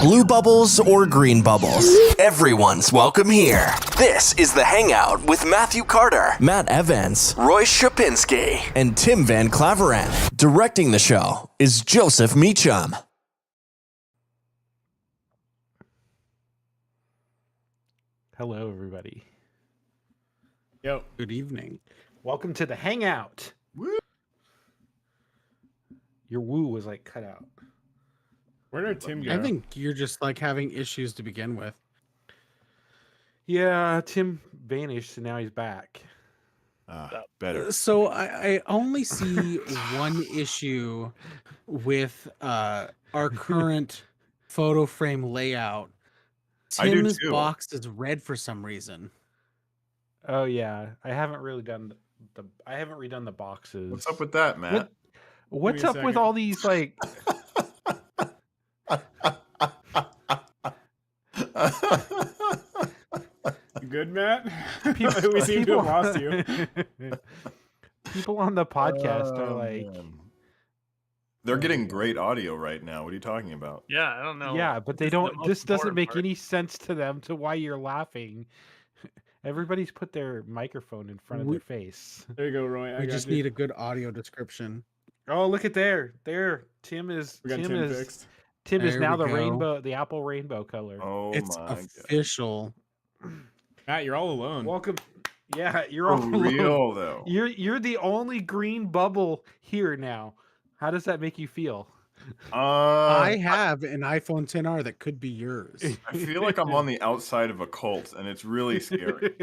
Blue bubbles or green bubbles, everyone's welcome here. This is the Hangout with Matthew Carter, Matt Evans, Roy Shapinski, and Tim Van Claveren. Directing the show is Joseph Meacham. Hello, everybody. Yo, good evening. Welcome to the Hangout. Woo. Your woo was like cut out. Where did Tim go? I think you're just like having issues to begin with. Yeah, Tim vanished, and now he's back. Better. So I only see one issue with our current photo frame layout. I do Tim's too. box is red for some reason. Oh yeah, I haven't really done I haven't redone the boxes. What's up with that, Matt? What's Give me up a with second. all these like? You good, Matt? People, We seem to have lost you. People on the podcast are like, man. They're getting great audio right now. What are you talking about? Yeah, I don't know. yeah, but they This is the don't. most This doesn't important make part. any sense to them to why you're laughing. Everybody's put their microphone in front of their face. There you go, Roy. We just need a good audio description. Oh, look at there. Tim is We got Tim Tim is fixed. Tim is There now we the go. rainbow, the apple rainbow color. Oh It's my god. official. Matt, you're all alone. Welcome. Yeah, you're For all alone. real though. You're the only green bubble here now. How does that make you feel? I have an iPhone 10R that could be yours. I feel like I'm on the outside of a cult, and it's really scary.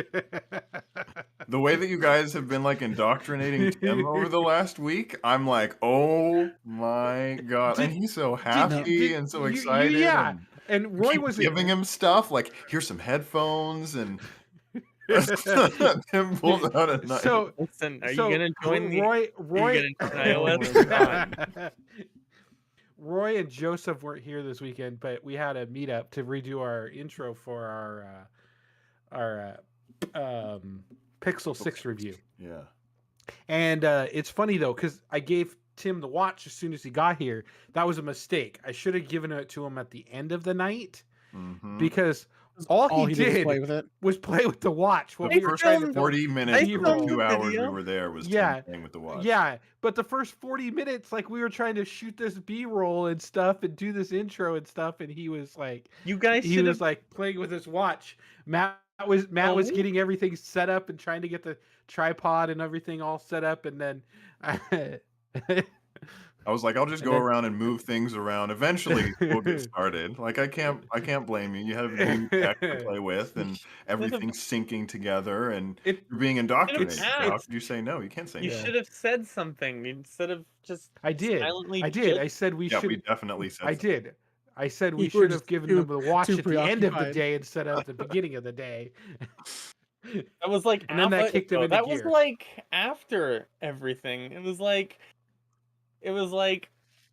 The way that you guys have been like indoctrinating Tim over the last week, I'm like, oh my god, and he's so happy and so excited. Yeah, and and Roy keep was giving him stuff like, here's some headphones, and Tim pulls out a knife. So Listen, are you gonna join the? Roy? Are you gonna join Oh iOS? my God. Roy and Joseph weren't here this weekend, but we had a meetup to redo our intro for our Pixel 6 review. Yeah. And it's funny though, because I gave Tim the watch as soon as he got here. That was a mistake. I should have given it to him at the end of the night Mhm. because all he did did was play with it. was play with the watch. While The we were first trying to film. 40 minutes of the B-roll. 2 hours we Video? were there was Yeah. Tim playing with the watch. Yeah, but the first 40 minutes, like we were trying to shoot this B-roll and stuff and do this intro and stuff, and he was like, You guys he should was have. like playing with his watch. Matt was Oh. getting everything set up and trying to get the tripod and everything all set up, and then I was like, I'll just And go then- around and move things around. Eventually, we'll get started. Like, I can't blame you. You have new tech to play with, and everything's syncing together, and It- you're being indoctrinated. It's- How could you say no? You can't say You no. should have said something instead of just I did. silently. I did. I said we Yeah, we should. definitely said. I did. I said we You were should have just given too- them the watch too at the end of the preoccupied. day instead of at the beginning of the day. That was like. And then that kicked him into That was gear. like after everything. It was like.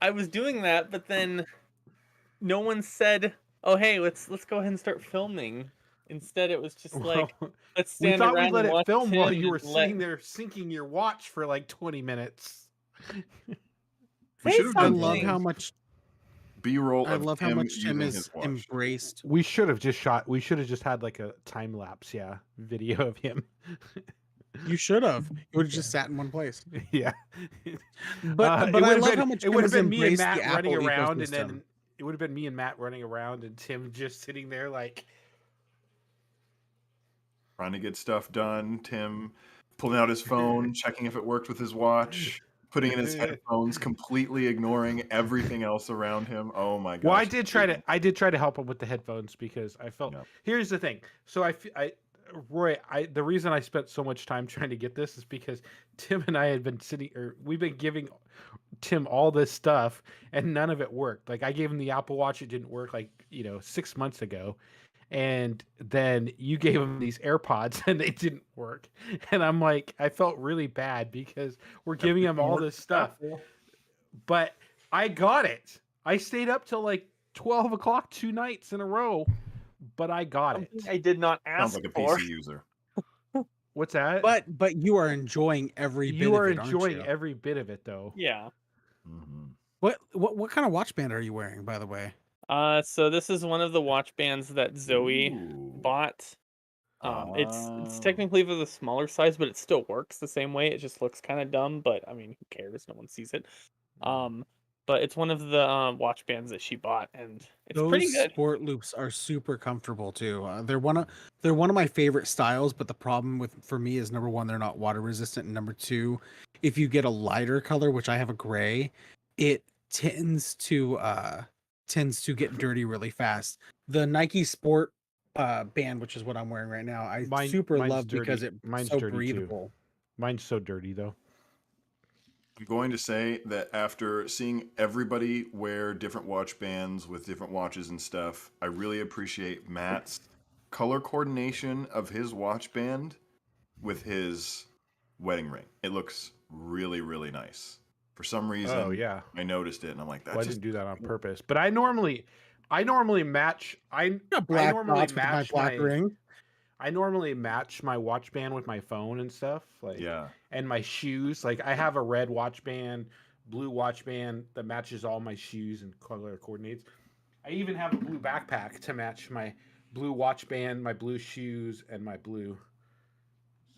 I was doing that, but then no one said, "Oh, hey, let's go ahead and start filming." Instead, it was just like, Well, let's we stand thought around we'd let and it watch film while Tim you were and let- sitting there syncing your watch for like 20 minutes. We Say should have I done love something. how much B-roll I of love how him much Tim using is his watch. embraced. We should have just had like a time lapse, video of him. You should have. You would have just sat in one place. Yeah. But It I would've love been- how much it Tim would have has been me and embraced Matt the running Apple around, and ecosystem. then it would have been me and Matt running around, and Tim just sitting there like, Trying to get stuff done. Tim pulling out his phone, checking if it worked with his watch, putting in his headphones, completely ignoring everything else around him. Oh my gosh. Well, I did try to help him with the headphones because I felt. Yeah. Here's the thing. So Roy, the reason I spent so much time trying to get this is because Tim and I had been we've been giving Tim all this stuff and none of it worked. Like I gave him the Apple Watch, it didn't work 6 months ago. And then you gave him these AirPods and they didn't work. And I'm like, I felt really bad because we're giving him all this stuff. But I got it. I stayed up till like 12 o'clock 2 nights in a row, but I got it. I did not Sounds ask like a for. PC user. What's that? But you are enjoying every bit you of are it, aren't enjoying you? every bit of it, though. Yeah. Mhm. What kind of watch band are you wearing, by the way? So this is one of the watch bands that Zoe Ooh. bought. It's Oh. technically for the smaller size, but it still works the same way. It just looks kind of dumb, but I mean, who cares? No one sees it. But it's one of the watch bands that she bought, and it's Those pretty good. sport loops are super comfortable too. They're one of my favorite styles, but the problem for me is number one, they're not water resistant, and number two, if you get a lighter color, which I have a gray, it tends to get dirty really fast. The Nike Sport band, which is what I'm wearing right now, I super Mine's love because dirty. it's Mine's so dirty too. breathable. Mine's so dirty though. I'm going to say that after seeing everybody wear different watch bands with different watches and stuff, I really appreciate Matt's color coordination of his watch band with his wedding ring. It looks really, really nice. For some reason, Oh yeah. I noticed it and I'm like, Well, I that's just didn't do that on purpose, but I normally match. Got black normally dots with my match black ring. I normally match my watch band with my phone and stuff, like, yeah. and my shoes. Like, I have a red watch band, blue watch band that matches all my shoes and color coordinates. I even have a blue backpack to match my blue watch band, my blue shoes, and my blue.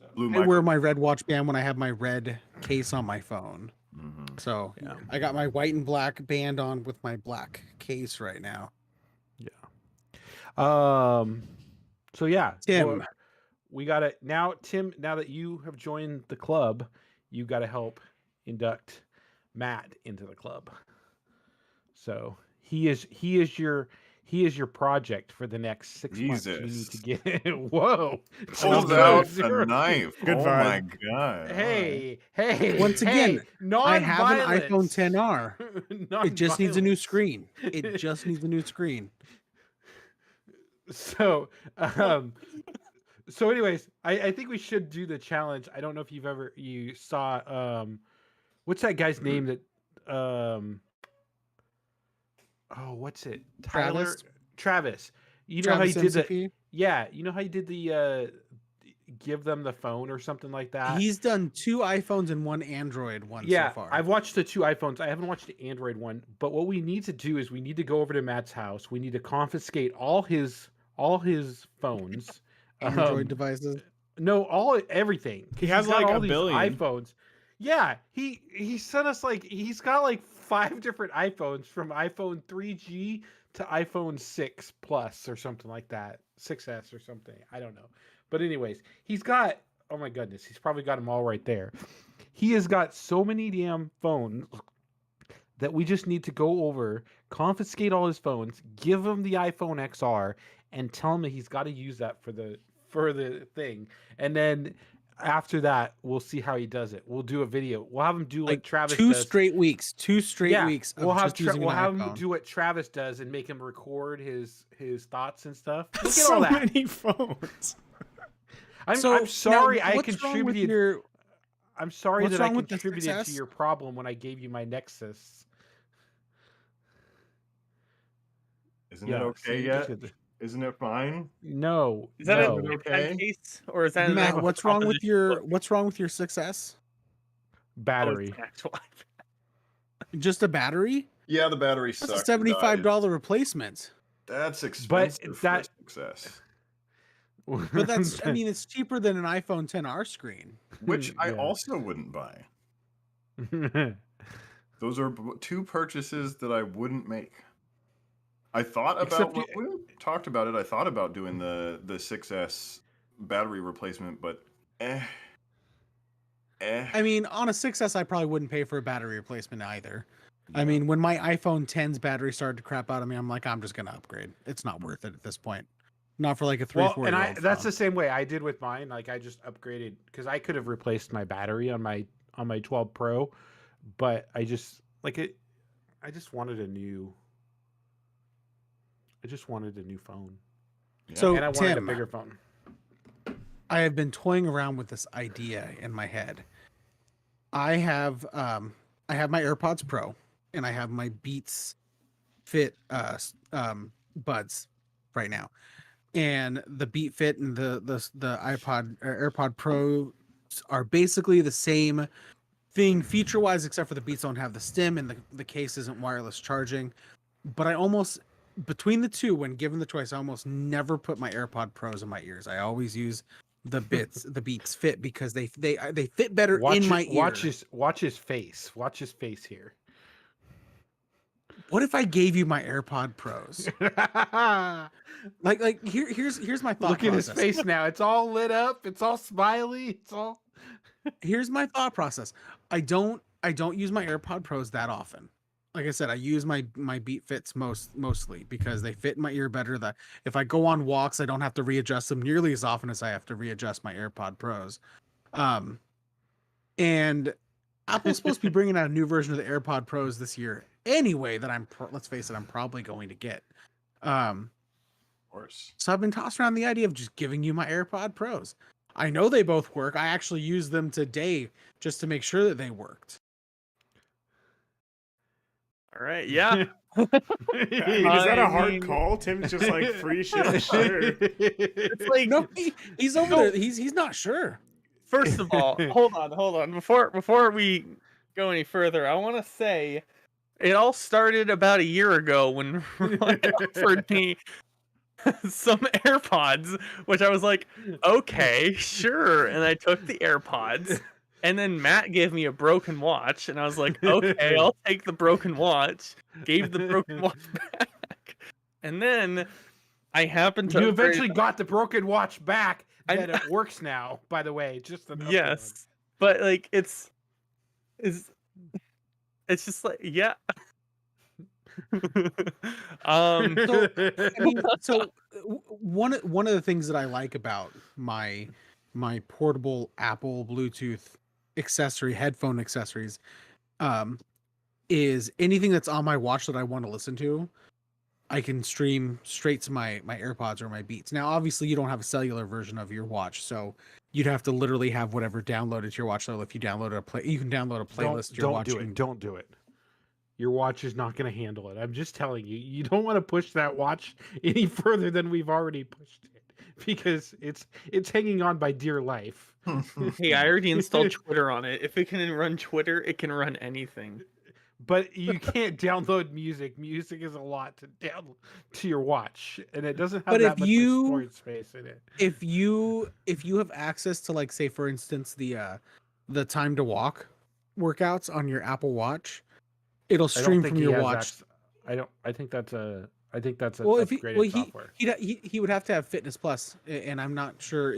So, Blue I wear my red watch band when I have my red case on my phone. Mhm. So yeah, I got my white and black band on with my black case right now. yeah. So yeah, Tim. well, we got to now, Tim. Now that you have joined the club, you got to help induct Matt into the club. So he is your project for the next 6 months. You need to Jesus. get whoa. Pulls Zero, out zero. a knife. Good Oh my vibe. god. Hey, hey. Once again, I have an iPhone non-violence. 10R. It just needs a new Non-violence. screen. It just needs a new screen. So, so anyways, I think we should do the challenge. I don't know if you saw what's that guy's name that what's it? Travis. You know Travis how he did MCP? yeah, you know how he did the give them the phone or something like that? He's done 2 iPhones and 1 Android one Yeah, so far. I've watched the 2 iPhones. I haven't watched the Android one, but what we need to do is we need to go over to Matt's house. We need to confiscate all his phones. Android devices. No, everything. 'Cause He has he's got like all a these billion. iPhones. Yeah, he sent us he's got like 5 different iPhones from iPhone 3G to iPhone 6 Plus or something like that, 6S or something. I don't know, but anyways, he's got. Oh my goodness, he's probably got them all right there. He has got so many damn phones that we just need to go over, confiscate all his phones, give him the iPhone XR, and tell him that he's got to use that for the thing. And then after that, we'll see how he does it. We'll do a video. We'll have him do Like Travis 2 does. straight weeks. 2 straight Yeah, weeks of we'll have just using we'll an have iPhone. him do what Travis does and make him record his thoughts and stuff. Look at So all that. many phones. I'm So, sorry now, I what's wrong with contributed. I'm sorry what's that I wrong with the contributed to success? your problem when I gave you my Nexus. Isn't it okay see, yet? look at the- Isn't it fine? No, Is that no. a Okay. iPad case or is that an Matt, actual what's wrong with composition your book? what's wrong with your success? Oh, Battery. it's an actual iPad. Just a battery? Yeah, the battery That's sucks. a and died. $75 replacement. That's expensive for that- success. But that's I mean it's cheaper than an iPhone 10R screen. Which I Yeah. also wouldn't buy. Those are 2 purchases that I wouldn't make. I thought about Except when we talked about it. I thought about doing the 6S battery replacement, but I mean, on a 6S I probably wouldn't pay for a battery replacement either. I mean, when my iPhone 10's battery started to crap out on me, I'm like, I'm just gonna upgrade. It's not worth it at this point. Not for like a 3-4 well, and year old that's phone. the same way I did with mine. Like I just upgraded because I could have replaced my battery on my 12 Pro, but I just I just wanted a new phone. Yeah. So And I wanted Tim, a bigger phone. I have been toying around with this idea in my head. I have my AirPods Pro and I have my Beats Fit buds right now. And the Beat Fit and the AirPod Pro are basically the same thing feature-wise, except for the Beats don't have the stem and the case isn't wireless charging. But I almost between the two, when given the choice, I almost never put my AirPod Pros in my ears. I always use the Beats Fit, because they fit better in my ear. Watch his face. Watch his face here. What if I gave you my AirPod Pros? Here's my thought. Look at his face now. It's all lit up. It's all smiley. It's all. Here's my thought process. I don't use my AirPod Pros that often. Like I said, I use my Beat Fits mostly because they fit in my ear better. That if I go on walks, I don't have to readjust them nearly as often as I have to readjust my AirPod Pros. And Apple's supposed to be bringing out a new version of the AirPod Pros this year anyway, that let's face it, I'm probably going to get. Of course. So I've been tossing around the idea of just giving you my AirPod Pros. I know they both work. I actually used them today just to make sure that they worked. All right, yeah. I mean, is that a hard mean- call? Tim's just like free shit. Sure. It's like No, he's over there. He's not sure. First of all, hold on. Before we go any further, I want to say it all started about a year ago when Roy offered me some AirPods, which I was like, okay, sure. And I took the AirPods. And then Matt gave me a broken watch, and I was like, okay, I'll take the broken watch. Gave the broken watch back. And then I happened to You upgrade- eventually got the broken watch back. I- That it works now. By the way, just an Yes. But like it's just like, yeah. One of the things that I like about my portable Apple Bluetooth headphone accessories, is anything that's on my watch that I want to listen to, I can stream straight to my AirPods or my Beats. Now, obviously, you don't have a cellular version of your watch, so you'd have to literally have whatever downloaded to your watch. So if you download you can download a playlist you're watching. Don't do it. Your watch is not going to handle it. I'm just telling you. You don't want to push that watch any further than we've already pushed it, because it's hanging on by dear life. Hey, I already installed Twitter on it. If it can run Twitter, it can run anything. But you can't download music. Music is a lot to download to your watch, and it doesn't have But that if much you- storage space in it. If you have access to, like, say for instance, the time to walk workouts on your Apple Watch, it'll stream from your watch. I think that's a Well, if upgraded software. he would have to have Fitness Plus, and I'm not sure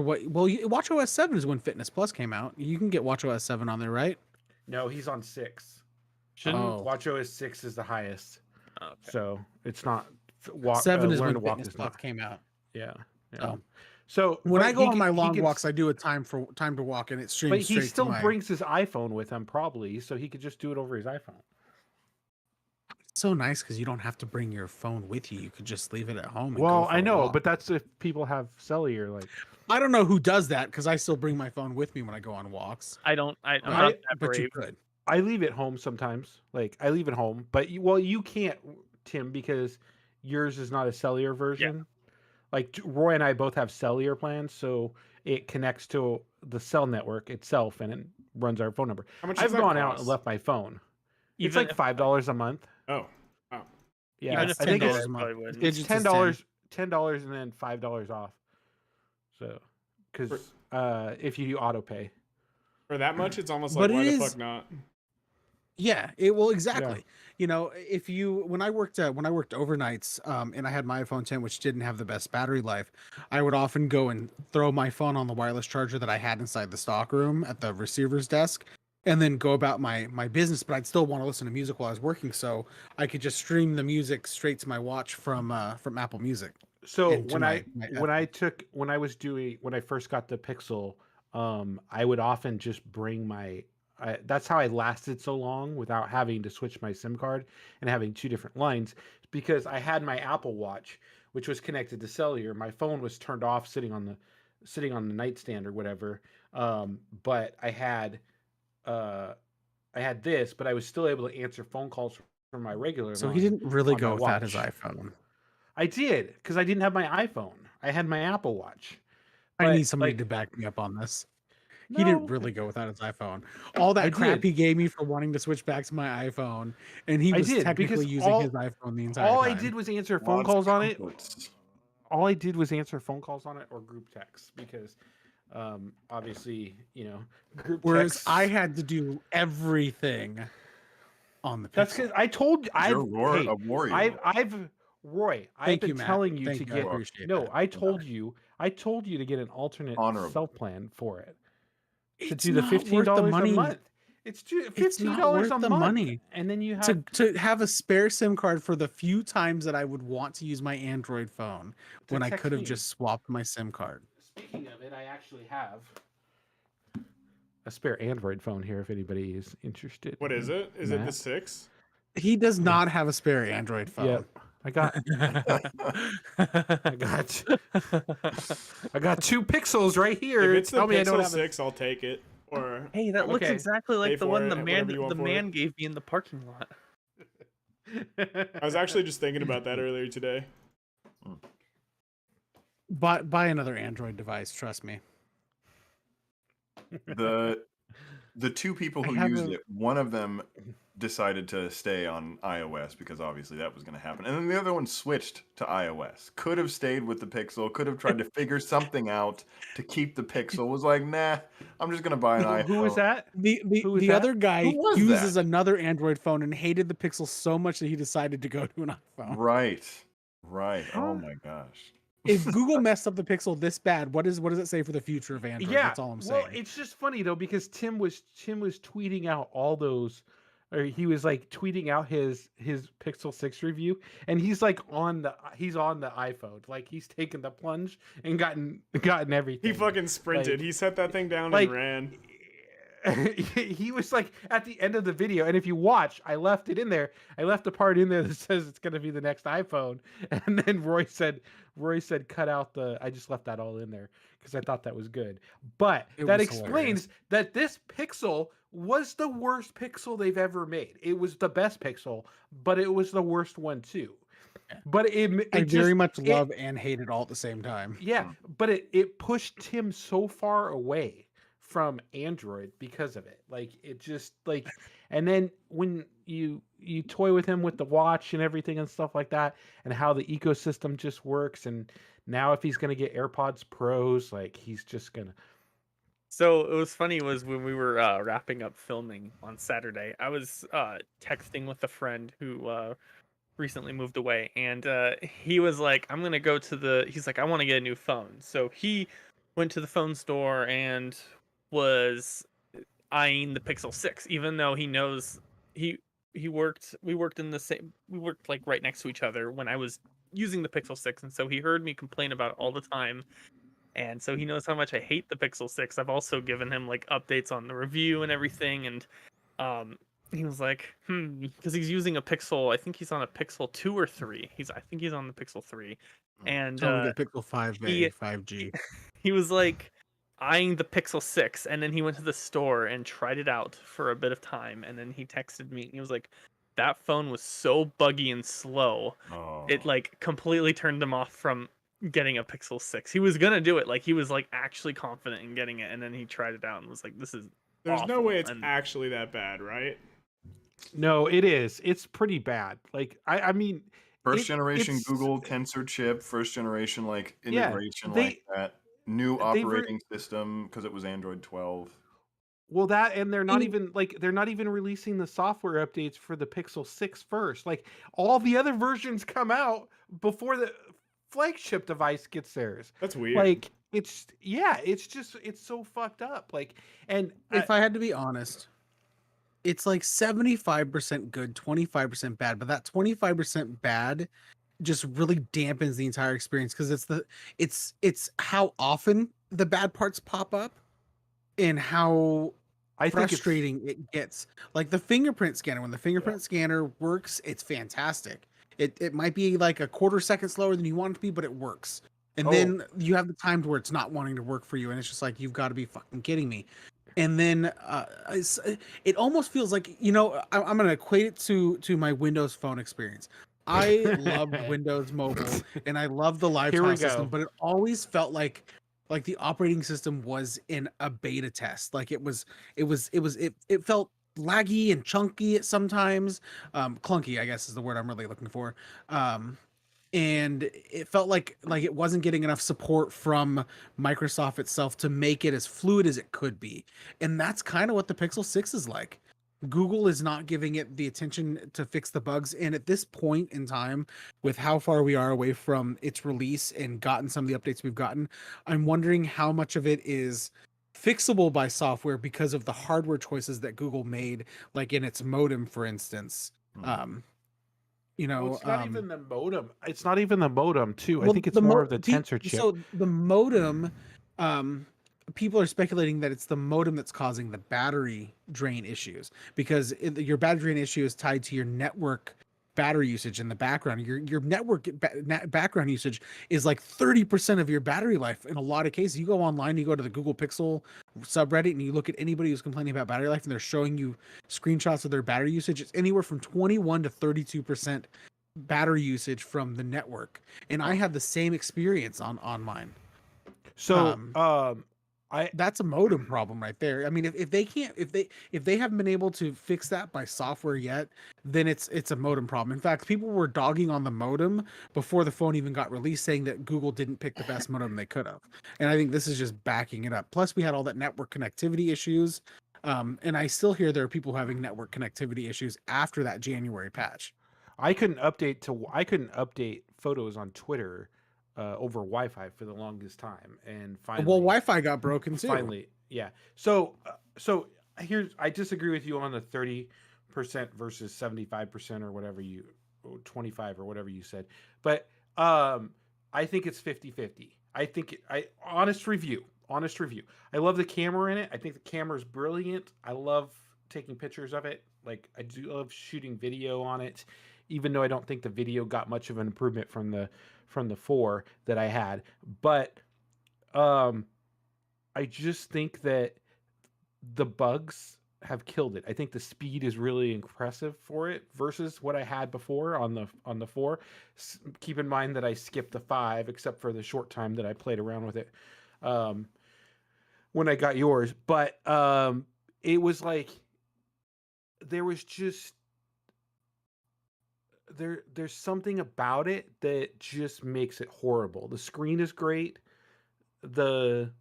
what. Well, WatchOS 7 is when Fitness Plus came out. You can get WatchOS 7 on there, right? No, he's on 6. Shouldn't WatchOS 6 is the highest, okay. so it's not. 7 is Learn when to Walk Fitness is Plus not. came out. Yeah. Oh. So When but I go he on my can- he long can- walks, I do a time to walk, and it streams but straight he still to my. brings his iPhone with him, probably, so he could just do it over his iPhone. It's so nice because you don't have to bring your phone with you. You could just leave it at home. And Well, go for I a know, walk. but that's if people have cellular. Like, I don't know who does that because I still bring my phone with me when I go on walks. I'm not that But you brave. could. I leave it home sometimes. Like, I leave it home, but you can't, Tim, because yours is not a cellular version. Like, Roy and I both have cellular plans, so it connects to the cell network itself, and it runs our phone number. How much does I've that gone out and cost? left my phone. It's Even like if- $5 a month. Oh, wow. Yeah, Even if I think $10 it's a month. probably wouldn't. Digits it's is $10 and then $5 off. So, because if you do auto pay. For that much, it's almost But like, why it the is- fuck not? Yeah, exactly. You know, if you when I worked overnights, and I had my iPhone 10, which didn't have the best battery life, I would often go and throw my phone on the wireless charger that I had inside the stock room at the receiver's desk, and then go about my business. But I'd still want to listen to music while I was working, so I could just stream the music straight to my watch from Apple Music. So into when my I first got the Pixel, I would often just bring that's how I lasted so long without having to switch my SIM card and having two different lines, because I had my Apple Watch, which was connected to cellular. My phone was turned off, sitting on the nightstand or whatever. But I had this, but I was still able to answer phone calls from my regular So line. he didn't really on go my without his watch. iPhone. I did, because I didn't have my iPhone. I had my Apple Watch. I But, need somebody like, to back me up on this. He didn't No. really go without his iPhone. All I that crap did. he gave me for wanting to switch back to my iPhone, and he I was did, technically because using his iPhone the entire all time. I did was answer phone Lots of calls on it. comforts. All I did was answer phone calls on it or group texts, because obviously, group Whereas texts. I had to do everything on the That's Pixel. because I told you. You're a warrior. Roy. I've Thank been you, Matt. telling you Thank to you. I get. appreciate No, that. I told you. I told you to get an alternate Honorable. self plan for it. To It's do the not worth the $15 a money. month. It's It's not $15 worth a the month, money. and then you have To have a spare SIM card for the few times that I would want to use my Android phone to when I text could have me. just swapped my SIM card. Speaking of it, I actually have a spare Android phone here if anybody is interested. What is it? Is it the Matt? 6? He does not have a spare Android phone. Yep. I got two pixels right here. If it's the Tell me I don't Pixel have 6, I'll take it. Or Hey, that looks Okay. exactly Pay like the for one it, the whatever you want for man it. gave me in the parking lot. I was actually just thinking about that earlier today. Buy another Android device, trust me. The two people who I have used a- it, one of them decided to stay on iOS because obviously that was going to happen, and then the other one switched to iOS. Could have stayed with the Pixel. Could have tried to figure something out to keep the Pixel. Was like, nah, I'm just going to buy an iPhone. Who was that? The Who was the that? other guy Who was uses that? another Android phone and hated the Pixel so much that he decided to go to an iPhone. Right. Oh Huh? my gosh. If Google messed up the Pixel this bad, what does it say for the future of Android? Yeah, That's all I'm saying. well, it's just funny though, because Tim was tweeting out all those, or he was like tweeting out his Pixel 6 review, and he's like on the iPhone, like he's taken the plunge and gotten everything. He fucking sprinted. Like- He set that thing down like- and ran. He was like at the end of the video, and if you watch, I left it in there. I left the part in there that says it's going to be the next iPhone, and then Roy said cut out I just left that all in there because I thought that was good. But It that was explains that this Pixel was the worst Pixel they've ever made. It was the best Pixel, but it was the worst one too. But I it very just, much it- love and hate it all at the same time. yeah, but it pushed Tim so far away from Android because of it. Like it just like, and then when you toy with him with the watch and everything and stuff like that, and how the ecosystem just works, and now if he's gonna get AirPods Pros, like he's just gonna. So it was funny was when we were wrapping up filming on Saturday, I was texting with a friend who recently moved away, and he was like, I'm gonna go to he's like, I want to get a new phone. So he went to the phone store and was eyeing the Pixel 6, even though he knows we worked like right next to each other when I was using the Pixel 6, and so he heard me complain about it all the time. And so he knows how much I hate the Pixel 6. I've also given him like updates on the review and everything, and he was like, because he's using a Pixel. I think he's on a Pixel 2 or 3. I think he's on the Pixel 3, and Tell me the Pixel 5A, 5G. he was like eyeing the Pixel 6, and then he went to the store and tried it out for a bit of time, and then he texted me and he was like, that phone was so buggy and slow, it like completely turned him off from getting a Pixel 6. He was gonna do it, like he was like actually confident in getting it, and then he tried it out and was like, this is There's no awful. way it's And actually that bad, right? No, it is. It's pretty bad. Like I mean, First generation it's- Google Tensor chip, first generation like Yeah, integration they- like that. New they've operating system because it was Android 12. Well, that, and they're not Mm. even they're not even releasing the software updates for the Pixel 6 first. Like all the other versions come out before the flagship device gets theirs. That's weird. Like it's so fucked up. Like, and If I had to be honest, it's like 75% good, 25% bad, but that 25% bad just really dampens the entire experience because it's how often the bad parts pop up and how I think it's frustrating it gets. Like the fingerprint scanner, when the fingerprint scanner works, it's fantastic. It might be like a quarter second slower than you want it to be, but it works. And then you have the times where it's not wanting to work for you, and it's just like, you've got to be fucking kidding me. And then it almost feels like, I'm going to equate it to my Windows Phone experience. I love Windows Mobile and I love the live Here we tile system, go. but it always felt like Like the operating system was in a beta test. Like it felt laggy and chunky at sometimes. Clunky, I guess, is the word I'm really looking for. And it felt like it wasn't getting enough support from Microsoft itself to make it as fluid as it could be. And that's kind of what the Pixel 6 is like. Google is not giving it the attention to fix the bugs. And at this point in time, with how far we are away from its release and gotten some of the updates we've gotten, I'm wondering how much of it is fixable by software because of the hardware choices that Google made, like in its modem, for instance. Well, it's not even the modem. It's not even the modem, too. I Well, think it's more of the tensor chip. So the modem, people are speculating that it's the modem that's causing the battery drain issues, because your battery drain issue is tied to your network battery usage in the background. Your network background usage is like 30% of your battery life in a lot of cases. You go online, you go to the Google Pixel subreddit, and you look at anybody who's complaining about battery life, and they're showing you screenshots of their battery usage. It's anywhere from 21 to 32% battery usage from the network. And I had the same experience on mine. So, that's a modem problem right there. I mean, if they haven't been able to fix that by software yet, then it's a modem problem. In fact, people were dogging on the modem before the phone even got released, saying that Google didn't pick the best modem they could have. And I think this is just backing it up. Plus, we had all that network connectivity issues. And I still hear there are people having network connectivity issues after that January patch. I couldn't update photos on Twitter over Wi-Fi for the longest time, and finally, Well, Wi-Fi got broken too. Finally, yeah. So here's, I disagree with you on the 30% versus 75% or whatever 25 or whatever you said, but I think it's 50-50. Honest review. I love the camera in it. I think the camera is brilliant. I love taking pictures of it. Like, I do love shooting video on it, even though I don't think the video got much of an improvement from the 4 that I had. But I just think that the bugs have killed it. I think the speed is really impressive for it versus what I had before on the 4. Keep in mind that I skipped the 5, except for the short time that I played around with it when I got yours. But it was like, there was just there's something about it that just makes it horrible. The screen is great. The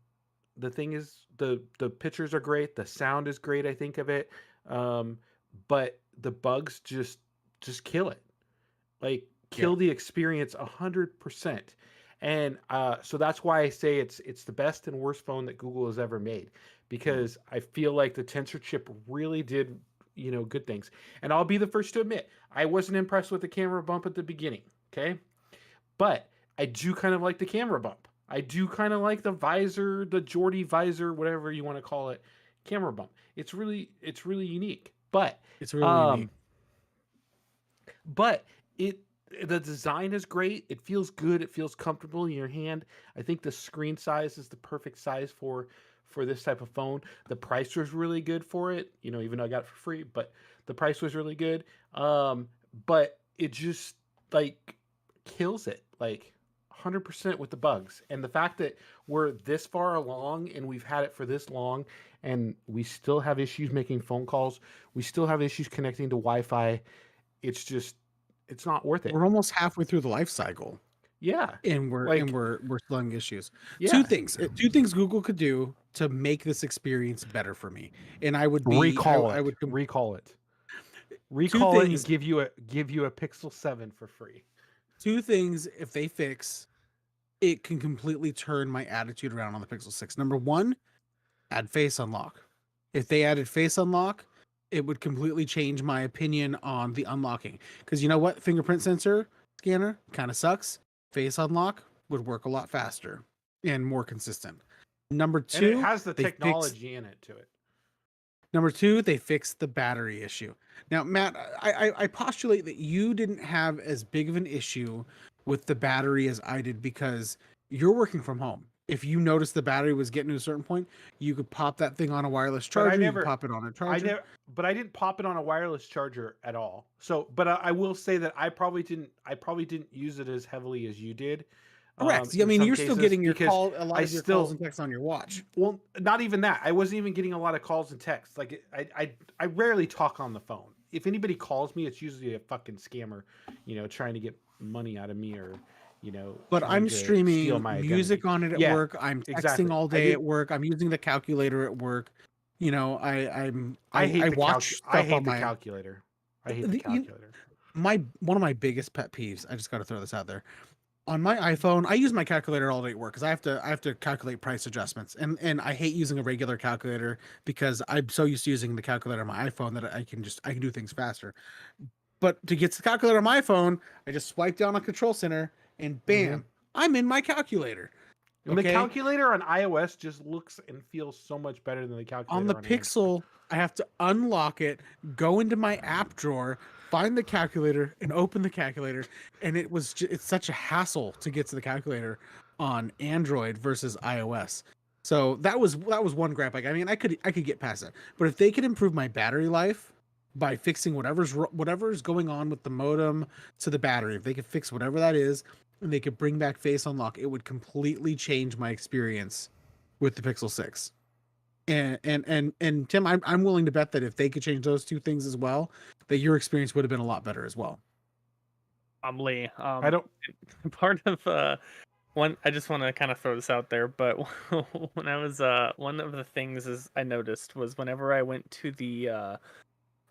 thing is, the pictures are great. The sound is great, I think, of it. But the bugs just kill it. Like, kill the experience 100%. And so that's why I say it's the best and worst phone that Google has ever made, because I feel like the tensor chip really did, good things. And I'll be the first to admit, I wasn't impressed with the camera bump at the beginning, okay? But I do kind of like the camera bump. I do kind of like the visor, the Geordie visor, whatever you want to call it, camera bump. It's really unique. But it's really unique. But the design is great. It feels good. It feels comfortable in your hand. I think the screen size is the perfect size for this type of phone. The price was really good for it, even though I got it for free, but the price was really good. But it just kills it 100% with the bugs. And the fact that we're this far along and we've had it for this long and we still have issues making phone calls, we still have issues connecting to Wi-Fi. It's not worth it. We're almost halfway through the life cycle. Yeah. And we're still having issues. Yeah. Two things Google could do to make this experience better for me. And I would recall it and give you a Pixel 7 for free. Two things, if they fix, it can completely turn my attitude around on the Pixel 6. Number one, add face unlock. If they added face unlock, it would completely change my opinion on the unlocking. Because you know what? Fingerprint sensor scanner kind of sucks. Face unlock would work a lot faster and more consistent. Number two, and it has the technology in it to it. Number two, they fixed the battery issue. Now, Matt, I postulate that you didn't have as big of an issue with the battery as I did, because you're working from home. If you noticed the battery was getting to a certain point, you could pop that thing on a wireless charger. You could pop it on a charger. But I didn't pop it on a wireless charger at all. So, but I will say that I probably didn't use it as heavily as you did. Correct. I in mean, some you're still cases, getting your because call, a lot I of your still calls and texts on your watch. well, not even that. I wasn't even getting a lot of calls and texts. Like I rarely talk on the phone. If anybody calls me, it's usually a fucking scammer, trying to get money out of me or, But trying I'm to steal streaming my music identity. on it at Yeah, work. I'm texting exactly. all I day hate at work. I'm using the calculator at work. I hate I the watch I stuff hate on the my calculator. I hate the the, you, calculator. one of my biggest pet peeves. I just got to throw this out there. On my iPhone, I use my calculator all day at work because I have to calculate price adjustments, and I hate using a regular calculator because I'm so used to using the calculator on my iPhone that I can do things faster. But to get to the calculator on my phone, I just swipe down on Control Center and bam, I'm in my calculator. And the Okay? calculator on iOS just looks and feels so much better than the On calculator the on Android. Pixel, I have to unlock it, go into my app drawer, find the calculator, and open the calculator. And it's such a hassle to get to the calculator on Android versus iOS. So that was one gripe. Like, I mean, I could get past that, but if they could improve my battery life by fixing whatever's going on with the modem to the battery, if they could fix whatever that is, and they could bring back Face Unlock, it would completely change my experience with the Pixel 6. And Tim, I'm willing to bet that if they could change those two things as well, that your experience would have been a lot better as well. Lee. I don't. Part of one. I just want to kind of throw this out there, but when I was one of the things is I noticed was whenever I went to the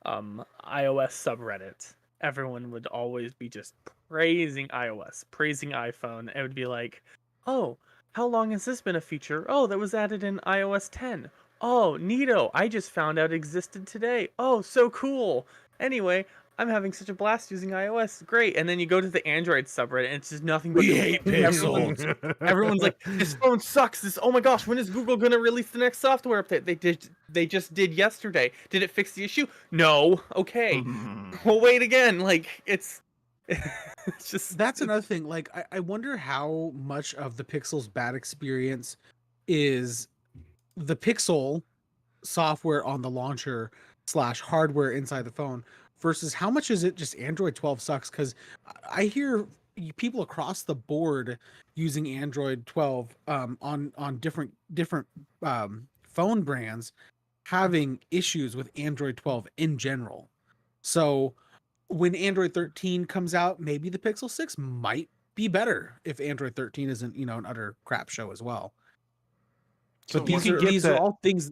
iOS subreddit, everyone would always be just praising iOS, praising iPhone. It would be like, oh, how long has this been a feature? Oh, that was added in iOS 10. Oh, neato. I just found out existed today. Oh, so cool. Anyway, I'm having such a blast using iOS. Great. And then you go to the Android subreddit and it's just nothing but We hate everyone's like, this phone sucks. Oh my gosh, when is Google gonna release the next software update? They just did yesterday. Did it fix the issue? No. Okay. We'll wait again. Like it's just That's another thing. Like, I wonder how much of the Pixel's bad experience is the Pixel software on the launcher / hardware inside the phone versus how much is it just Android 12 sucks. Because I hear people across the board using Android 12 on different phone brands having issues with Android 12 in general. So when Android 13 comes out, maybe the Pixel 6 might be better if Android 13 isn't, an utter crap show as well. So But these are all things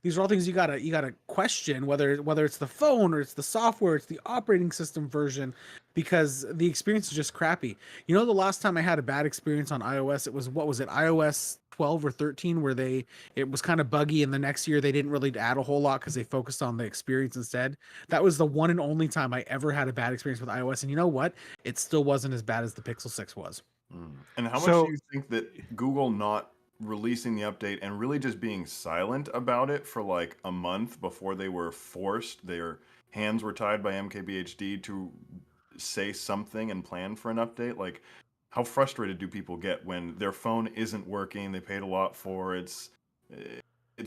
you gotta question whether it's the phone or it's the software, it's the operating system version, because the experience is just crappy. The last time I had a bad experience on iOS, it was iOS 12 or 13, where it was kind of buggy, and the next year they didn't really add a whole lot because they focused on the experience instead. That was the one and only time I ever had a bad experience with iOS, and you know what? It still wasn't as bad as the Pixel 6 was. And how much do you think that Google not releasing the update and really just being silent about it for like a month before they were forced, their hands were tied by MKBHD to say something and plan for an update? Like, how frustrated do people get when their phone isn't working, they paid a lot for it's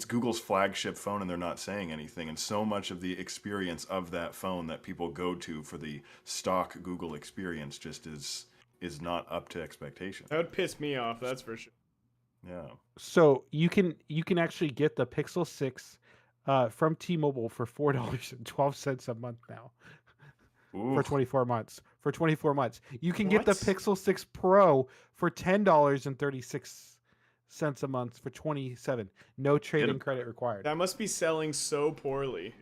Google's flagship phone and they're not saying anything, and so much of the experience of that phone that people go to for the stock Google experience just is not up to expectation. That would piss me off, that's for sure. Yeah. So you can actually get the Pixel 6 from T-Mobile for $4.12 a month now. Ooh. For 24 months. For 24 months. You can get the What? Pixel 6 Pro for $10.36 a month for 27. No trade-in credit required. That must be selling so poorly.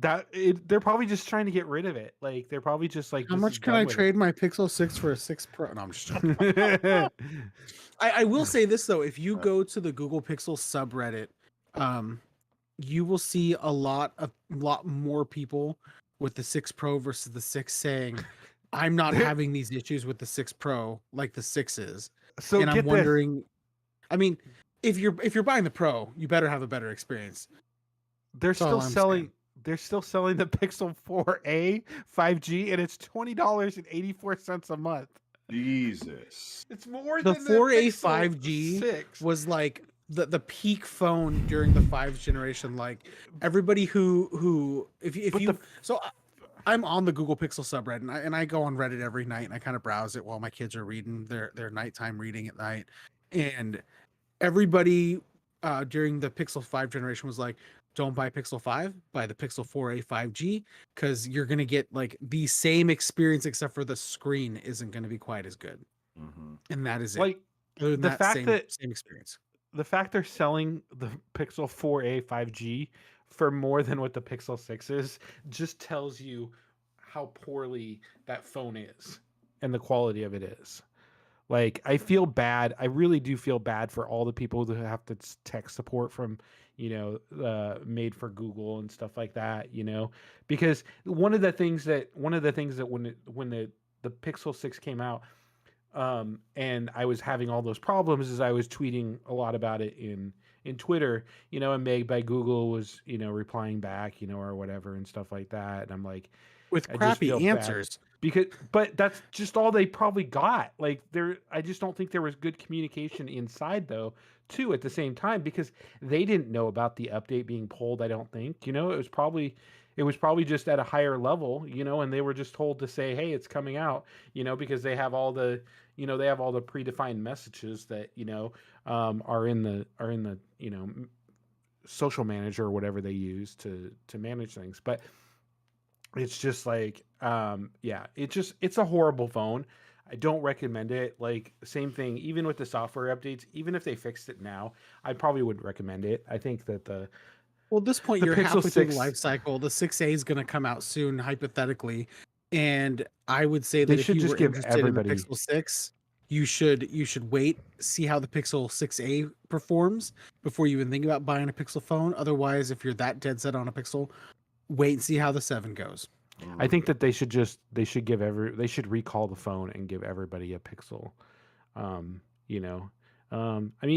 They're probably just trying to get rid of it. Like, they're probably just like, How this much is can done I with trade my Pixel 6 for a 6 Pro? No, I'm just joking. it. I will say this though, if you go to the Google Pixel subreddit, you will see a lot more people with the 6 Pro versus the 6 saying, I'm not having these issues with the 6 Pro like the 6 is. So And I'm get this. wondering, I mean, if you're buying the Pro, you better have a better experience. They're That's all still I'm selling. saying. They're still selling the Pixel 4a 5G, and it's $20.84 a month. Jesus. It's more The than 4A the Pixel 5G 6. was like the peak phone during the 5 generation. Like everybody who if But you the- so I'm on the Google Pixel subreddit, and I go on Reddit every night, and I kind of browse it while my kids are reading their nighttime reading at night. And everybody during the Pixel 5 generation was like, don't buy Pixel 5, buy the Pixel 4a 5G, because you're gonna get like the same experience, except for the screen isn't gonna be quite as good. And that is it. Like Other than the that, fact that same experience. the fact they're selling the Pixel 4a 5G for more than what the Pixel 6 is just tells you how poorly that phone is and the quality of it is. Like, I feel bad. I really do feel bad for all the people who have to tech support from, made for Google and stuff like that, because one of the things that when the Pixel 6 came out, and I was having all those problems is I was tweeting a lot about it in Twitter, and Meg by Google was, replying back, or whatever and stuff like that. And I'm like, With I just crappy feel bad. answers. But that's just all they probably got. Like I just don't think there was good communication inside though, too, at the same time, because they didn't know about the update being pulled. I don't think, it was probably just at a higher level, and they were just told to say, hey, it's coming out, because they have all the, predefined messages that, are in the, social manager or whatever they use to manage things. But it's just like, it's a horrible phone. I don't recommend it. Like, same thing, even with the software updates, even if they fixed it now, I probably wouldn't recommend it. I think that Well, at this point, the you're Pixel halfway through the 6 life cycle. The 6A is going to come out soon, hypothetically. And I would say They that if should you just were give interested in the everybody- Pixel 6, you should wait, see how the Pixel 6A performs before you even think about buying a Pixel phone. Otherwise, if you're that dead set on a Pixel, wait and see how the 7 goes. I think that they should recall the phone and give everybody a Pixel. I mean,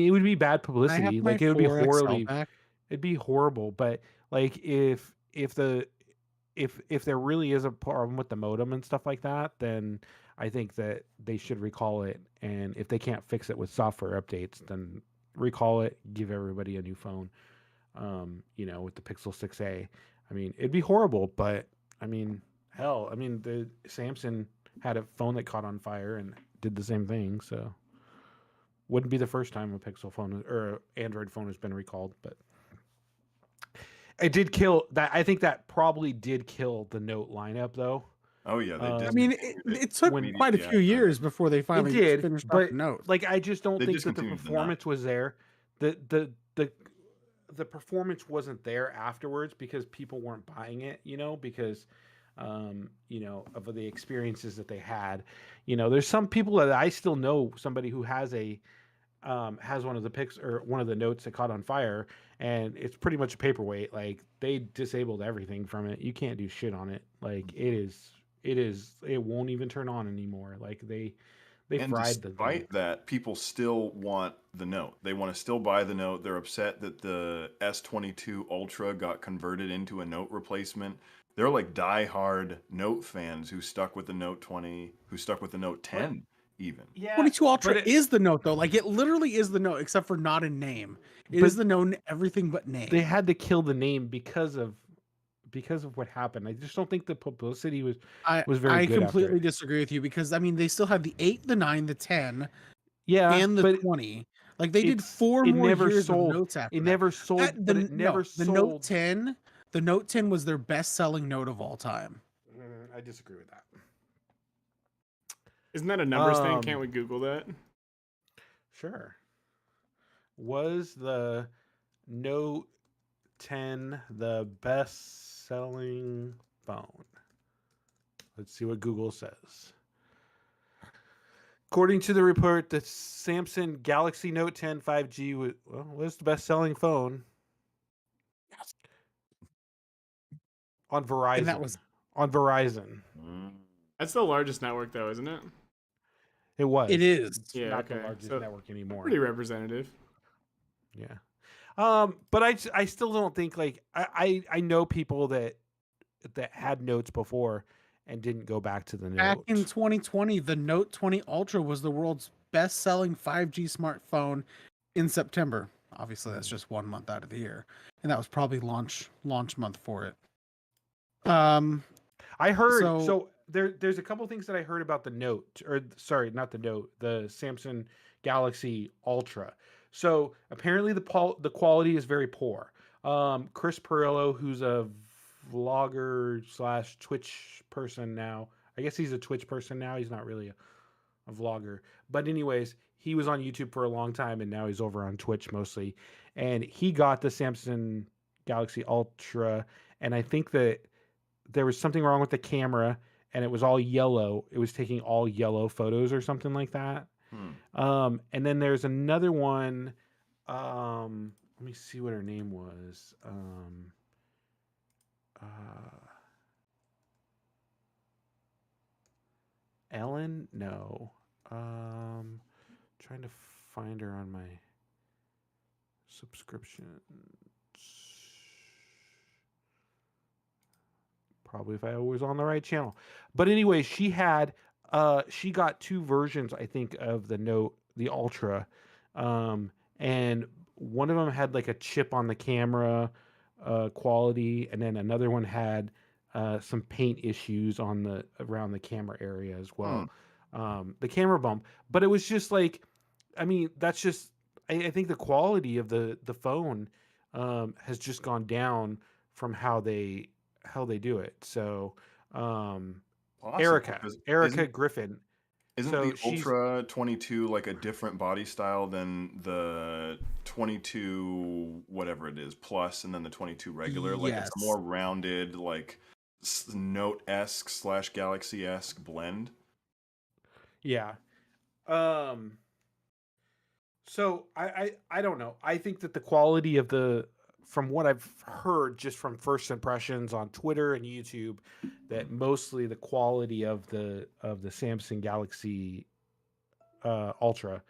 it would be bad Can I have publicity. my Like, it would be 4XL horribly, back? it'd be horrible. But like, if there really is a problem with the modem and stuff like that, then I think that they should recall it. And if they can't fix it with software updates, then recall it, give everybody a new phone. With the Pixel 6a. I mean, it'd be horrible, but I mean, hell, I mean, the Samsung had a phone that caught on fire and did the same thing, so wouldn't be the first time a Pixel phone or Android phone has been recalled, but it did kill that. I think that probably did kill the Note lineup, though. Oh yeah, they did. I mean, it took When- quite a few years before they finally did, finished off but, the Note. Like, I just don't They think that the discontinued the performance was there. The performance wasn't there afterwards because people weren't buying it, because of the experiences that they had. There's some people that I still know, somebody who has has one of the pics or one of the Notes that caught on fire, and it's pretty much a paperweight. Like, they disabled everything from it. You can't do shit on it. Like, it won't even turn on anymore. Like, they And fried the thing. despite that, people still want the Note. They want to still buy the Note. They're upset that the S22 Ultra got converted into a Note replacement. They're like diehard Note fans who stuck with the Note 20, who stuck with the Note 10 even. Yeah, 22 Ultra but is the Note, though. Like, it literally is the Note, except for not in name. It But is the Note in everything but name. they had to kill the name because of what happened. I just don't think the publicity was very I good completely after. disagree with you, because I mean, they still have the 8, the 9, the 10, Yeah, and the but 20. Like, they did it's- 4 it more never years sold. of Notes after It that. never sold. That- But it never the sold. Note 10, the Note 10 was their best-selling Note of all time. I disagree with that. Isn't that a numbers thing? Um, Can't we Google that? Sure. Was the Note 10 the best-selling phone? Let's see what Google says. According to the report, the Samsung Galaxy Note 10 5G was the best-selling phone on Verizon. And that was on Verizon. That's the largest network, though, isn't it? It was. it is. It's Yeah, not the okay. largest So, network anymore. Pretty representative. Yeah. But I still don't think, like, I know people that had Notes before and didn't go back to the Note. Back in 2020, the Note 20 Ultra was the world's best-selling 5G smartphone in September. Obviously, that's just 1 month out of the year, and that was probably launch month for it. I heard So- there's a couple things that I heard about the Note, or sorry, not the Note, the Samsung Galaxy Ultra. So apparently the quality is very poor. Chris Perillo, who's a vlogger slash Twitch person now. I guess he's a Twitch person now. He's not really a vlogger. But anyways, he was on YouTube for a long time and now he's over on Twitch mostly. And he got the Samsung Galaxy Ultra, and I think that there was something wrong with the camera and it was all yellow. It was taking all yellow photos or something like that. And then there's another one. Let me see what her name was. Ellen? No. Trying to find her on my subscriptions. Probably if I was on the right channel. But anyway, she got two versions, I think, of the Note, the Ultra. And one of them had like a chip on the camera quality, and then another one had some paint issues around the camera area as well. The camera bump. But it was just like, I mean, that's just I think the quality of the phone has just gone down from how they do it. So Awesome, Erica because Griffin. Isn't So the she's- Ultra 22 like a different body style than the 22 whatever it is plus, and then the 22 regular? Like it's a Yes. more rounded, like Note-esque / Galaxy-esque blend. Yeah. So I don't know. I think that the quality of from what I've heard just from first impressions on Twitter and YouTube, that mostly the quality of the Samsung Galaxy Ultra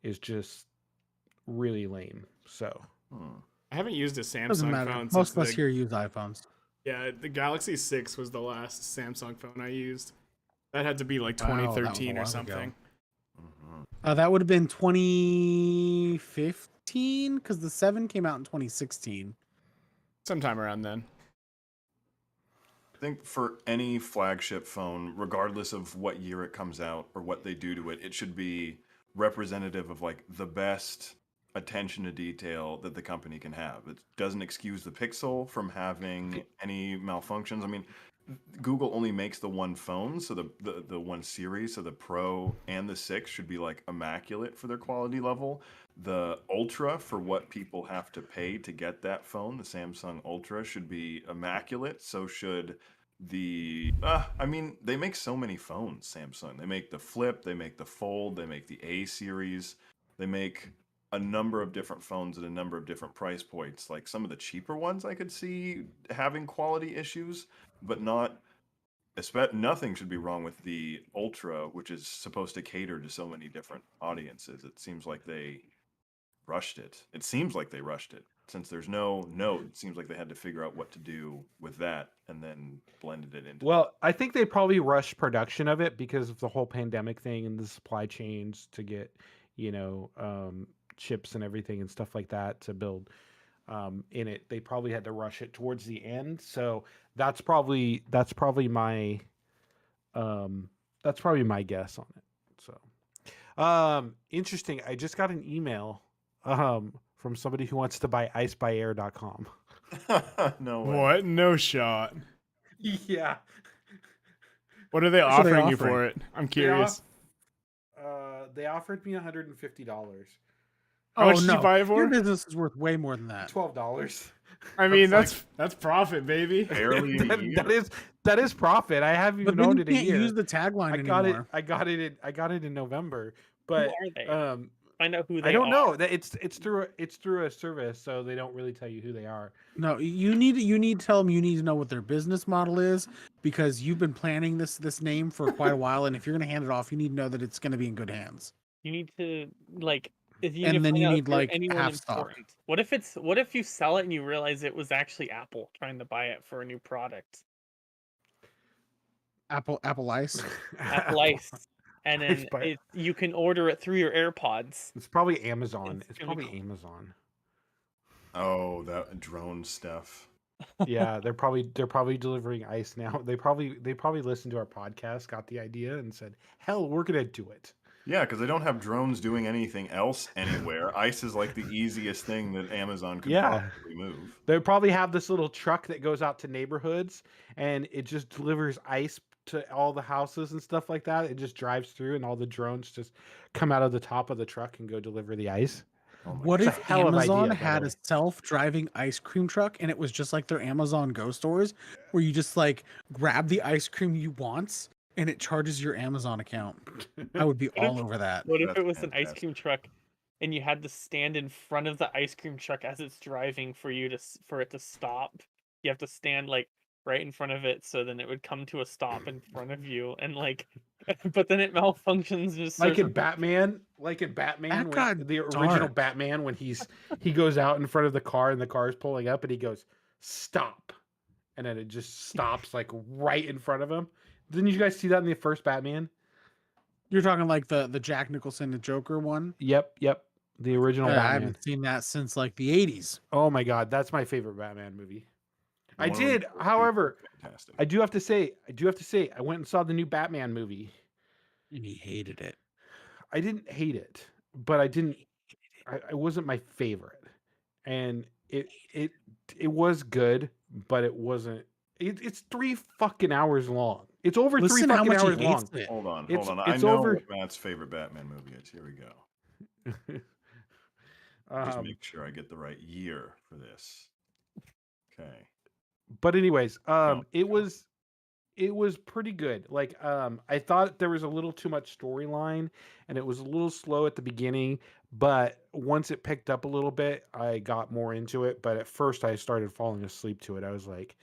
is just really lame. So I haven't used a Doesn't Samsung matter. phone Most since of us the here use iPhones. yeah, the Galaxy 6 was the last Samsung phone I used. That had to be like Wow, that was a 2013 or while ago. something. That would have been 2015 because the 7 came out in 2016. Sometime around then. I think for any flagship phone, regardless of what year it comes out or what they do to it, it should be representative of like the best attention to detail that the company can have. It doesn't excuse the Pixel from having any malfunctions. I mean, Google only makes the one phone, so the one series, so the Pro and the 6 should be like immaculate for their quality level. The Ultra, for what people have to pay to get that phone, the Samsung Ultra, should be immaculate. So should the I mean, they make so many phones, Samsung. They make the Flip, they make the Fold, they make the A series, they make a number of different phones at a number of different price points. Like some of the cheaper ones I could see having quality issues, but nothing should be wrong with the Ultra, which is supposed to cater to so many different audiences. It seems like they rushed it. It seems like they rushed it. Since there's no Note, it seems like they had to figure out what to do with that and then blended it into. well, I think they probably rushed production of it because of the whole pandemic thing and the supply chains to get, chips and everything and stuff like that to build in it. They probably had to rush it towards the end. So that's probably my guess on it. So interesting. I just got an email from somebody who wants to buy icebyair.com. No way. What? No shot. Yeah. What are they What are they offering you for offering? it? I'm curious. They offered me $150. How much did you buy it for? Your business is worth way more than that. $12. I mean, That's that's profit, baby. Barely a year. that is profit. I haven't But even then owned you it a can't year. use the tagline anymore. I got it in November. Who But are they? Find out who they I don't are. know. That it's through a service, so they don't really tell you who they are. No, you need to tell them you need to know what their business model is because you've been planning this name for quite a while, and if you're going to hand it off, you need to know that it's going to be in good hands. You need to like. If you And need to then find you out need, if they're like, anyone half stock. important. What if you sell it and you realize it was actually Apple trying to buy it for a new product? Apple Ice. Apple Ice. And then you can order it through your AirPods. It's probably Amazon. It's gonna be probably Amazon. Oh, that drone stuff. Yeah, they're probably delivering ice now. They probably listened to our podcast, got the idea, and said, "Hell, we're gonna do it." Yeah, because they don't have drones doing anything else anywhere. Ice is like the easiest thing that Amazon could Yeah, possibly move. they probably have this little truck that goes out to neighborhoods, and it just delivers ice to all the houses and stuff like that. It just drives through, and all the drones just come out of the top of the truck and go deliver the ice. Oh my What god. It's a if hell of Amazon idea, by the had a way. self-driving ice cream truck and it was just like their Amazon Go stores where you just like grab the ice cream you want and it charges your Amazon account? I would be What all if over that. what if That's it was an ice fantastic. cream truck and you had to stand in front of the ice cream truck as it's driving for you for it to stop? You have to stand like right in front of it so then it would come to a stop in front of you and like but then it malfunctions and just Like starts in Batman, That when got the original dark. Batman, when he goes out in front of the car and the car is pulling up and he goes, "Stop." And then it just stops like right in front of him. Didn't you guys see that in the first Batman? You're talking like the Jack Nicholson the Joker one? Yep. The original I Batman. haven't seen that since like the 80s. Oh my god, that's my favorite Batman movie. The I one where did, you- however, fantastic. I do have to say, I went and saw the new Batman movie. And he hated it. I didn't hate it, but I wasn't my favorite. And it was good, but it wasn't it's 3 fucking hours long. It's over 3 Listen how fucking much he hours hates long. it. Hold on. I It's know over what Matt's favorite Batman movie is. Here we go. Just um make sure I get the right year for this. Okay. but anyways, Go. it was pretty good. Like I thought there was a little too much storyline and it was a little slow at the beginning, but once it picked up a little bit, I got more into it, but at first I started falling asleep to it. I was like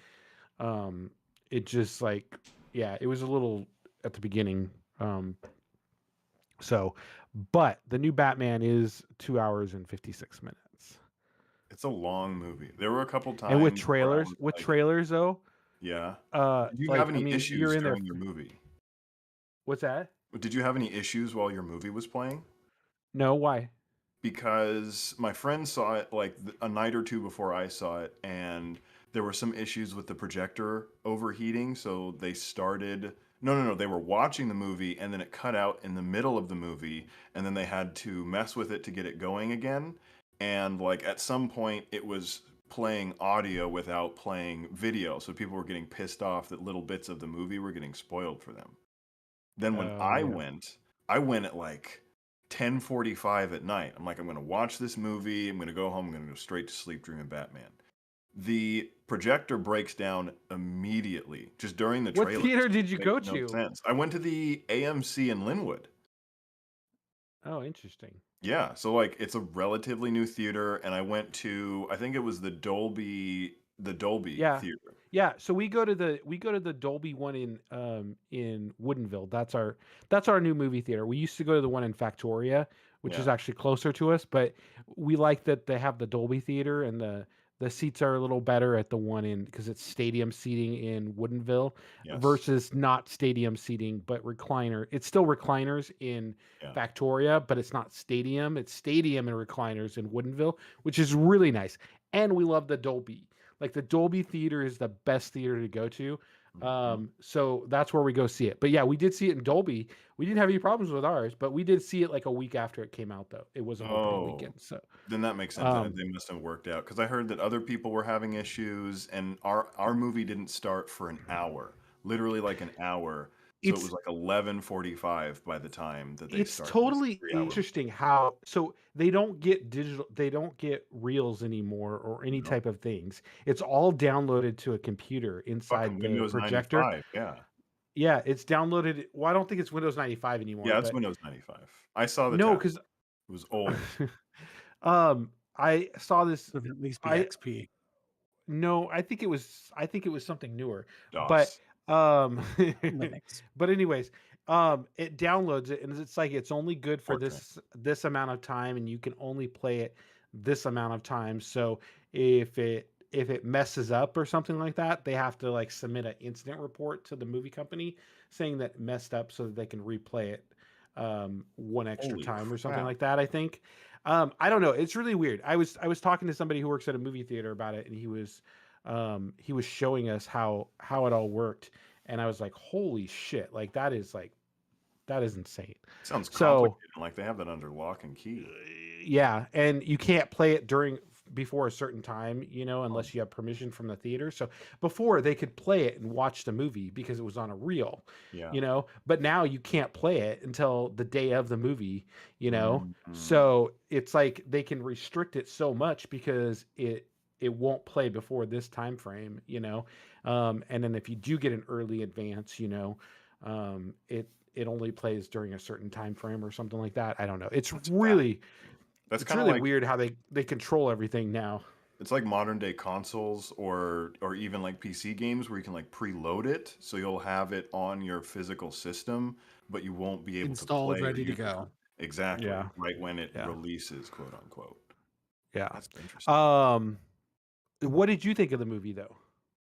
it just like yeah, it was a little at the beginning. So but the new Batman is 2 hours and 56 minutes. It's a long movie. There were a couple And times where I was like, trailers though, yeah. Did you have like I any mean, issues you're in there. during your movie? What's that? Did you have any issues while your movie was playing? No, why? Because my friend saw it like a night or two before I saw it, and there were some issues with the projector overheating. So they started. No. They were watching the movie, and then it cut out in the middle of the movie, and then they had to mess with it to get it going again. And like at some point, it was playing audio without playing video, so people were getting pissed off that little bits of the movie were getting spoiled for them. Then when Oh yeah. I went at like 10:45 at night. I'm like, I'm gonna watch this movie. I'm gonna go home. I'm gonna go straight to sleep dreaming Batman. The projector breaks down immediately just during the What trailer. theater did you Makes go no to? sense. I went to the AMC in Linwood. Oh, interesting. Yeah, so like it's a relatively new theater, and I went to I think it was the Dolby Yeah. theater. Yeah, so we go to the Dolby one in Woodinville. That's our new movie theater. We used to go to the one in Factoria, which is Yeah, actually closer to us, but we like that they have the Dolby theater and the seats are a little better at the one in because it's stadium seating in Woodinville yes, versus not stadium seating but recliner. It's still recliners in yeah. Factoria, but it's not stadium. It's stadium and recliners in Woodinville, which is really nice. And we love the Dolby. Like the Dolby theater is the best theater to go to. Mhm. So that's where we go see it. But yeah, we did see it in Dolby. We didn't have any problems with ours, but we did see it like a week after it came out though. It was an opening Oh, weekend. So then that makes sense. um They must have worked out because I heard that other people were having issues, and our movie didn't start for an hour, literally like an hour. So it it's was like 11:45 by the time that they it's started this totally 3 hour movie. interesting how so they don't get reels anymore or any No, type of things. It's all downloaded to a computer fucking inside the Windows projector. 95. Yeah, Yeah, it's downloaded. Well, I don't think it's Windows 95 anymore, yeah, it's but Windows 95. I saw the no, test. because It was old. I saw this. Would at least be I XP. no, I think it was something newer. But DOS. um Linux. but anyways, it downloads it and it's like it's only good for Fortran. this amount of time and you can only play it this amount of time. So if it messes up or something like that, they have to like submit an incident report to the movie company saying that it messed up so that they can replay it one extra Holy time or something crap. like that, I think. I don't know. It's really weird. I was talking to somebody who works at a movie theater about it, and he was he was showing us how it all worked, and I was like, holy shit, like that is insane. Sounds So complicated. Like they have that under lock and key. yeah, and you can't play it before a certain time, unless you have permission from the theater. So before they could play it and watch the movie because it was on a reel, Yeah. but now you can't play it until the day of the movie, Mhm. So it's like they can restrict it so much because it won't play before this time frame, and then if you do get an early advance, it only plays during a certain time frame or something like that. I don't know. It's That's really That's it's kind of really like weird how they control everything now. it's like modern day consoles or even like PC games where you can like preload it, so you'll have it on your physical system, but you won't be able to Installed, play or ready to use it go. exactly Yeah. right when it Yeah. releases, quote unquote. Yeah. That's interesting. What did you think of the movie though?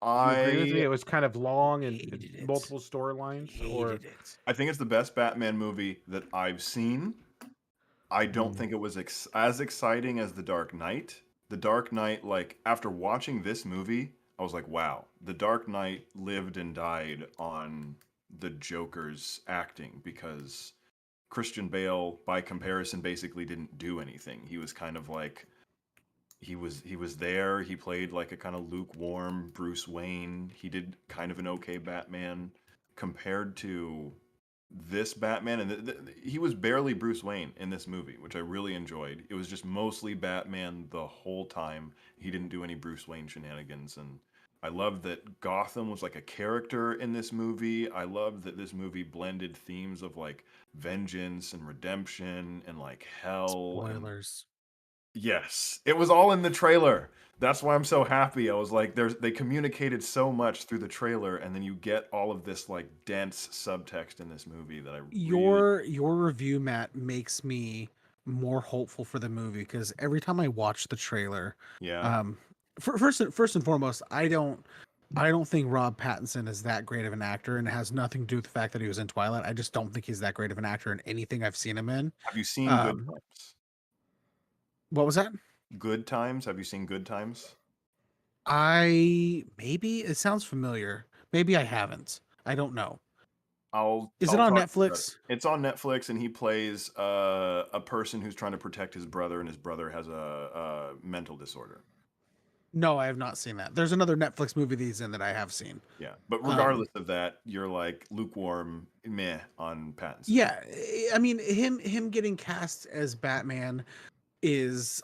Do you agree with me? I It was kind of long and Hated it. multiple storylines, or Hated it. I think it's the best Batman movie that I've seen. I don't Hmm. think it was as exciting as The Dark Knight. The Dark Knight, like, after watching this movie, I was like, wow, The Dark Knight lived and died on the Joker's acting because Christian Bale, by comparison, basically didn't do anything. He was kind of like, he was there. He played like a kind of lukewarm Bruce Wayne. He did kind of an okay Batman compared to this Batman, and he was barely Bruce Wayne in this movie, which I really enjoyed. It was just mostly Batman the whole time. He didn't do any Bruce Wayne shenanigans, and I love that Gotham was like a character in this movie. I love that this movie blended themes of like vengeance and redemption and like hell and Spoilers. yes, it was all in the trailer. That's why I'm so happy. I was like, they communicated so much through the trailer, and then you get all of this like dense subtext in this movie that I really Your review, Matt, makes me more hopeful for the movie because every time I watch the trailer, yeah. um, first and foremost, I don't think Rob Pattinson is that great of an actor, and it has nothing to do with the fact that he was in Twilight. I just don't think he's that great of an actor in anything I've seen him in. Have you seen Good Um, Times? what was that? Good Times? Have you seen Good Times? Maybe it sounds familiar. Maybe I haven't. I don't know. Is it I'll on talk about it. Netflix? It's on Netflix, and he plays a person who's trying to protect his brother, and his brother has a mental disorder. No, I have not seen that. There's another Netflix movie that he's in that I have seen. Yeah, but Um, regardless of that, you're like lukewarm, meh on Pattinson. yeah, I mean him getting cast as Batman is,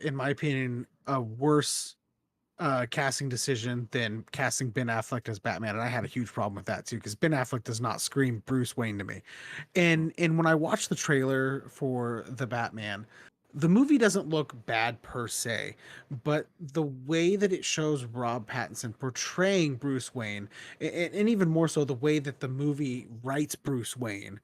in my opinion, a worse casting decision than casting Ben Affleck as Batman, and I had a huge problem with that too because Ben Affleck does not scream Bruce Wayne to me. And when I watched the trailer for the Batman, the movie doesn't look bad per se, but the way that it shows Rob Pattinson portraying Bruce Wayne, and even more so the way that the movie writes Bruce Wayne,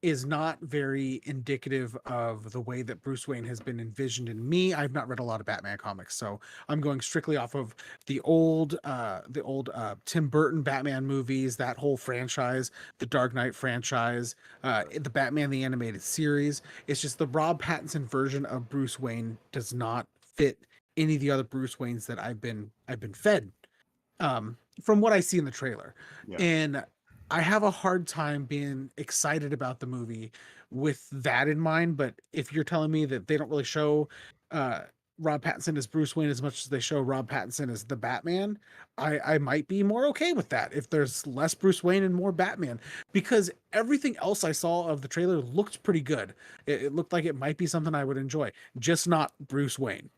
is not very indicative of the way that Bruce Wayne has been envisioned in me. I've not read a lot of Batman comics, so I'm going strictly off of the old Tim Burton Batman movies, that whole franchise, the Dark Knight franchise, the Batman the Animated Series. It's just the Rob Pattinson version of Bruce Wayne does not fit any of the other Bruce Waynes that I've been fed, from what I see in the trailer. Yeah. And I have a hard time being excited about the movie with that in mind. But if you're telling me that they don't really show uh, Rob Pattinson as Bruce Wayne as much as they show Rob Pattinson as the Batman, I might be more okay with that if there's less Bruce Wayne and more Batman, because everything else I saw of the trailer looked pretty good. It looked like it might be something I would enjoy, just not Bruce Wayne.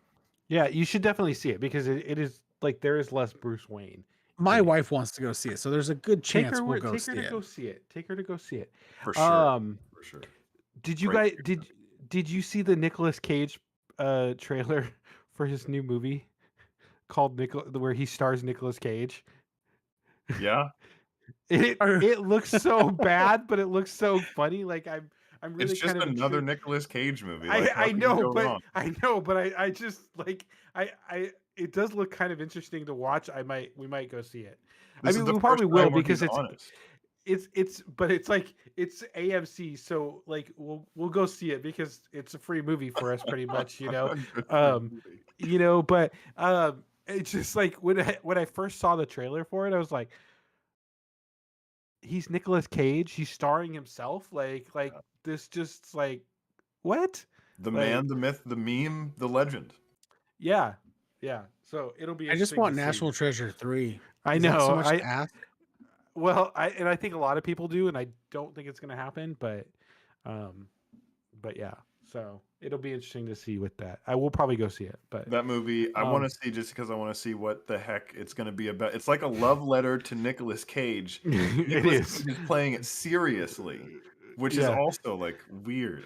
yeah, you should definitely see it because it is like there is less Bruce Wayne. My in it. wife wants to go see it, so there's a good Take chance her, we'll with- go take see her to it. go see it. Take her to go see it. For sure. For sure. Did you Right. guys did you see the Nicolas Cage trailer for his new movie called where he stars Nicolas Cage? Yeah. It looks so bad, but it looks so funny. Like I'm really It's just kind of another intrigued. Nicolas Cage movie. Like, how I can you know, go wrong? but I just like I it does look kind of interesting to watch. We might go see it. This I is mean, the we probably first time will where because he's honest. but it's like it's AMC, so like we'll go see it because it's a free movie for us pretty much, Good for Um, the movie. but it's just like when I first saw the trailer for it, I was like, he's Nicolas Cage. He's starring himself. Like this, just like what? The Like man, the myth, the meme, the legend. yeah, yeah. So it'll be I just interesting want to see. National Treasure 3. I Is that so know. much to ask? Well, I think a lot of people do, and I don't think it's going to happen. But yeah. So it'll be interesting to see with that. I will probably go see it. But That movie, I want to see just because I want to see what the heck it's going to be about. It's like a love letter to Nicolas Cage. it Nicolas is. Cage is playing it seriously, which is Yeah. also like weird.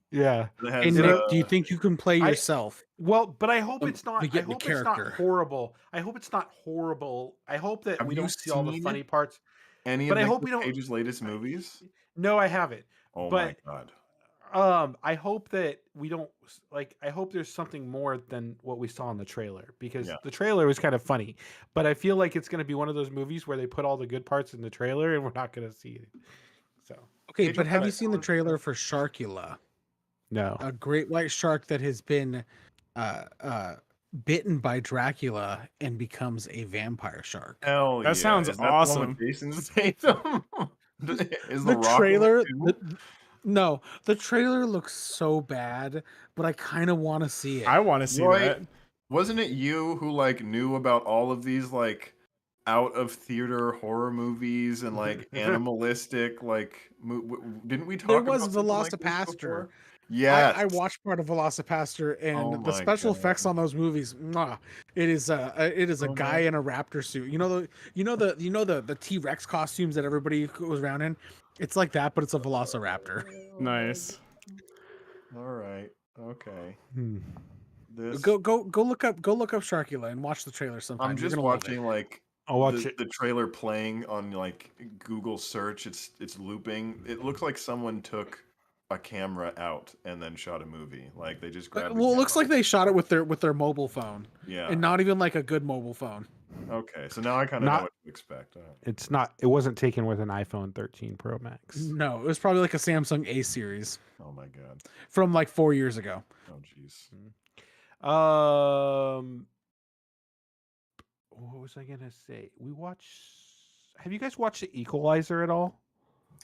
Yeah. It Hey, has, Nick, do you think you can play I- yourself? Well, but I hope it's not. to I get the hope it's not character? horrible. I hope it's not horrible. I hope that Have we you don't see all the seen funny parts. any But of I hope we Nicolas don't. Cage's latest movies? No, I haven't. Oh But my god. I hope that we don't like. I hope there's something more than what we saw in the trailer, because Yeah. the trailer was kind of funny. But I feel like it's going to be one of those movies where they put all the good parts in the trailer and we're not going to see it. So Okay, Cage but have kinda you seen the comes- trailer for Sharkula, no. a great white shark that has been bitten by Dracula and becomes a vampire shark? Hell That yeah. sounds Is that the one with awesome. Jason Statham? Is The the Rock in it trailer, too? no, the trailer looks so bad, but I kind of want to see it. I want to see Roy, that. Wasn't it you who like knew about all of these like out of theater horror movies and like animalistic like didn't we talk There about was something like this Velocipaster. before? Yes. I watched part of Velocipaster, and Oh the my special God. effects on those movies, mwah, it is a Oh, guy man. in a raptor suit. You know the T-Rex costumes that everybody goes around in. It's like that, but it's a Velociraptor. Nice. All right. Okay. Hmm. This Go look up Sharkula and watch the trailer sometime. I'm You're just gonna love it. watching like I'll watch it. the trailer playing on like Google search. It's looping. It looks like someone took a camera out and then shot a movie. Like they just grabbed. Well, a it looks camera. like they shot it with their mobile phone, Yeah. and not even like a good mobile phone. Okay, so now I kind of know Not- what to expect. All right. It's not. It wasn't taken with an iPhone 13 Pro Max. No, it was probably like a Samsung A series Oh my god. from like 4 years ago. Oh jeez. What was I gonna say? Have you guys watched The Equalizer at all?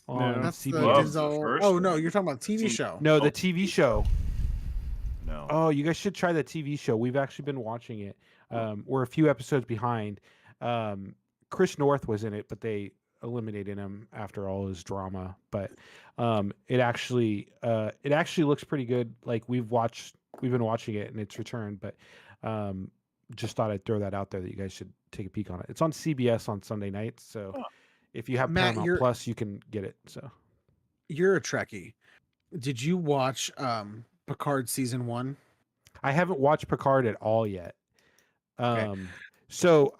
On That's the CBS? Love the Denzel. first Oh no, one. you're talking about TV Seen- show. No, the Oh. TV show. No. Oh, you guys should try the TV show. We've actually been watching it. We're a few episodes behind. Chris North was in it, but they eliminated him after all his drama. But it actually looks pretty good. Like we've been watching it and it's returned, but just thought I'd throw that out there that you guys should take a peek on it. It's on CBS on Sunday nights, so if you have Matt, Paramount Plus, you can get it. So You're a Trekkie. Did you watch Picard season 1? I haven't watched Picard at all yet. Okay. So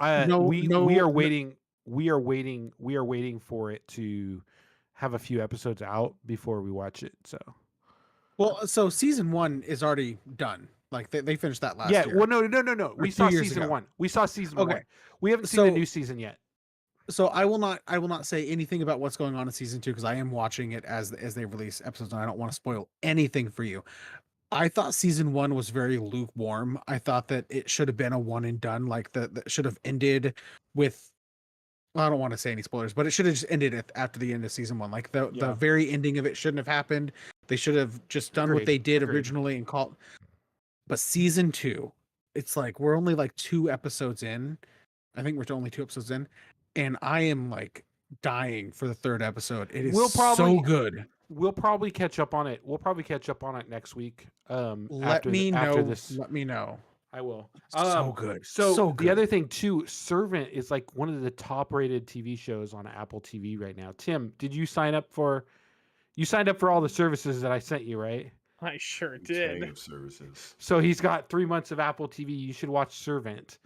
we no- are waiting. We are waiting for it to have a few episodes out before we watch it. So Well, so season 1 is already done. Like they finished that last yeah. year. Well, no. We 2 saw years season ago. 1. We saw season Okay. 1. We haven't seen the So- new season yet. So I will not say anything about what's going on in season 2 because I am watching it as they release episodes, and I don't want to spoil anything for you. I thought season 1 was very lukewarm. I thought that it should have been a one and done, like that should have ended with. Well, I don't want to say any spoilers, but it should have just ended after the end of season 1. Like the Yeah. very ending of it shouldn't have happened. They should have just done what Agreed, they did agreed. originally and called. But season 2, it's like we're only like 2 episodes in. I think we're only 2 episodes in, and I am like dying for the 3rd episode. It is We'll probably- so good. We'll probably catch up on it. We'll probably catch up on it next week. Let after me after know. this. Let me know. I will. So good. So, So the good. other thing too, Servant is like one of the top rated TV shows on Apple TV right now. Tim, did you sign up for? You signed up for all the services that I sent you, right? I sure King did. of services. So he's got 3 months of Apple TV. You should watch Servant.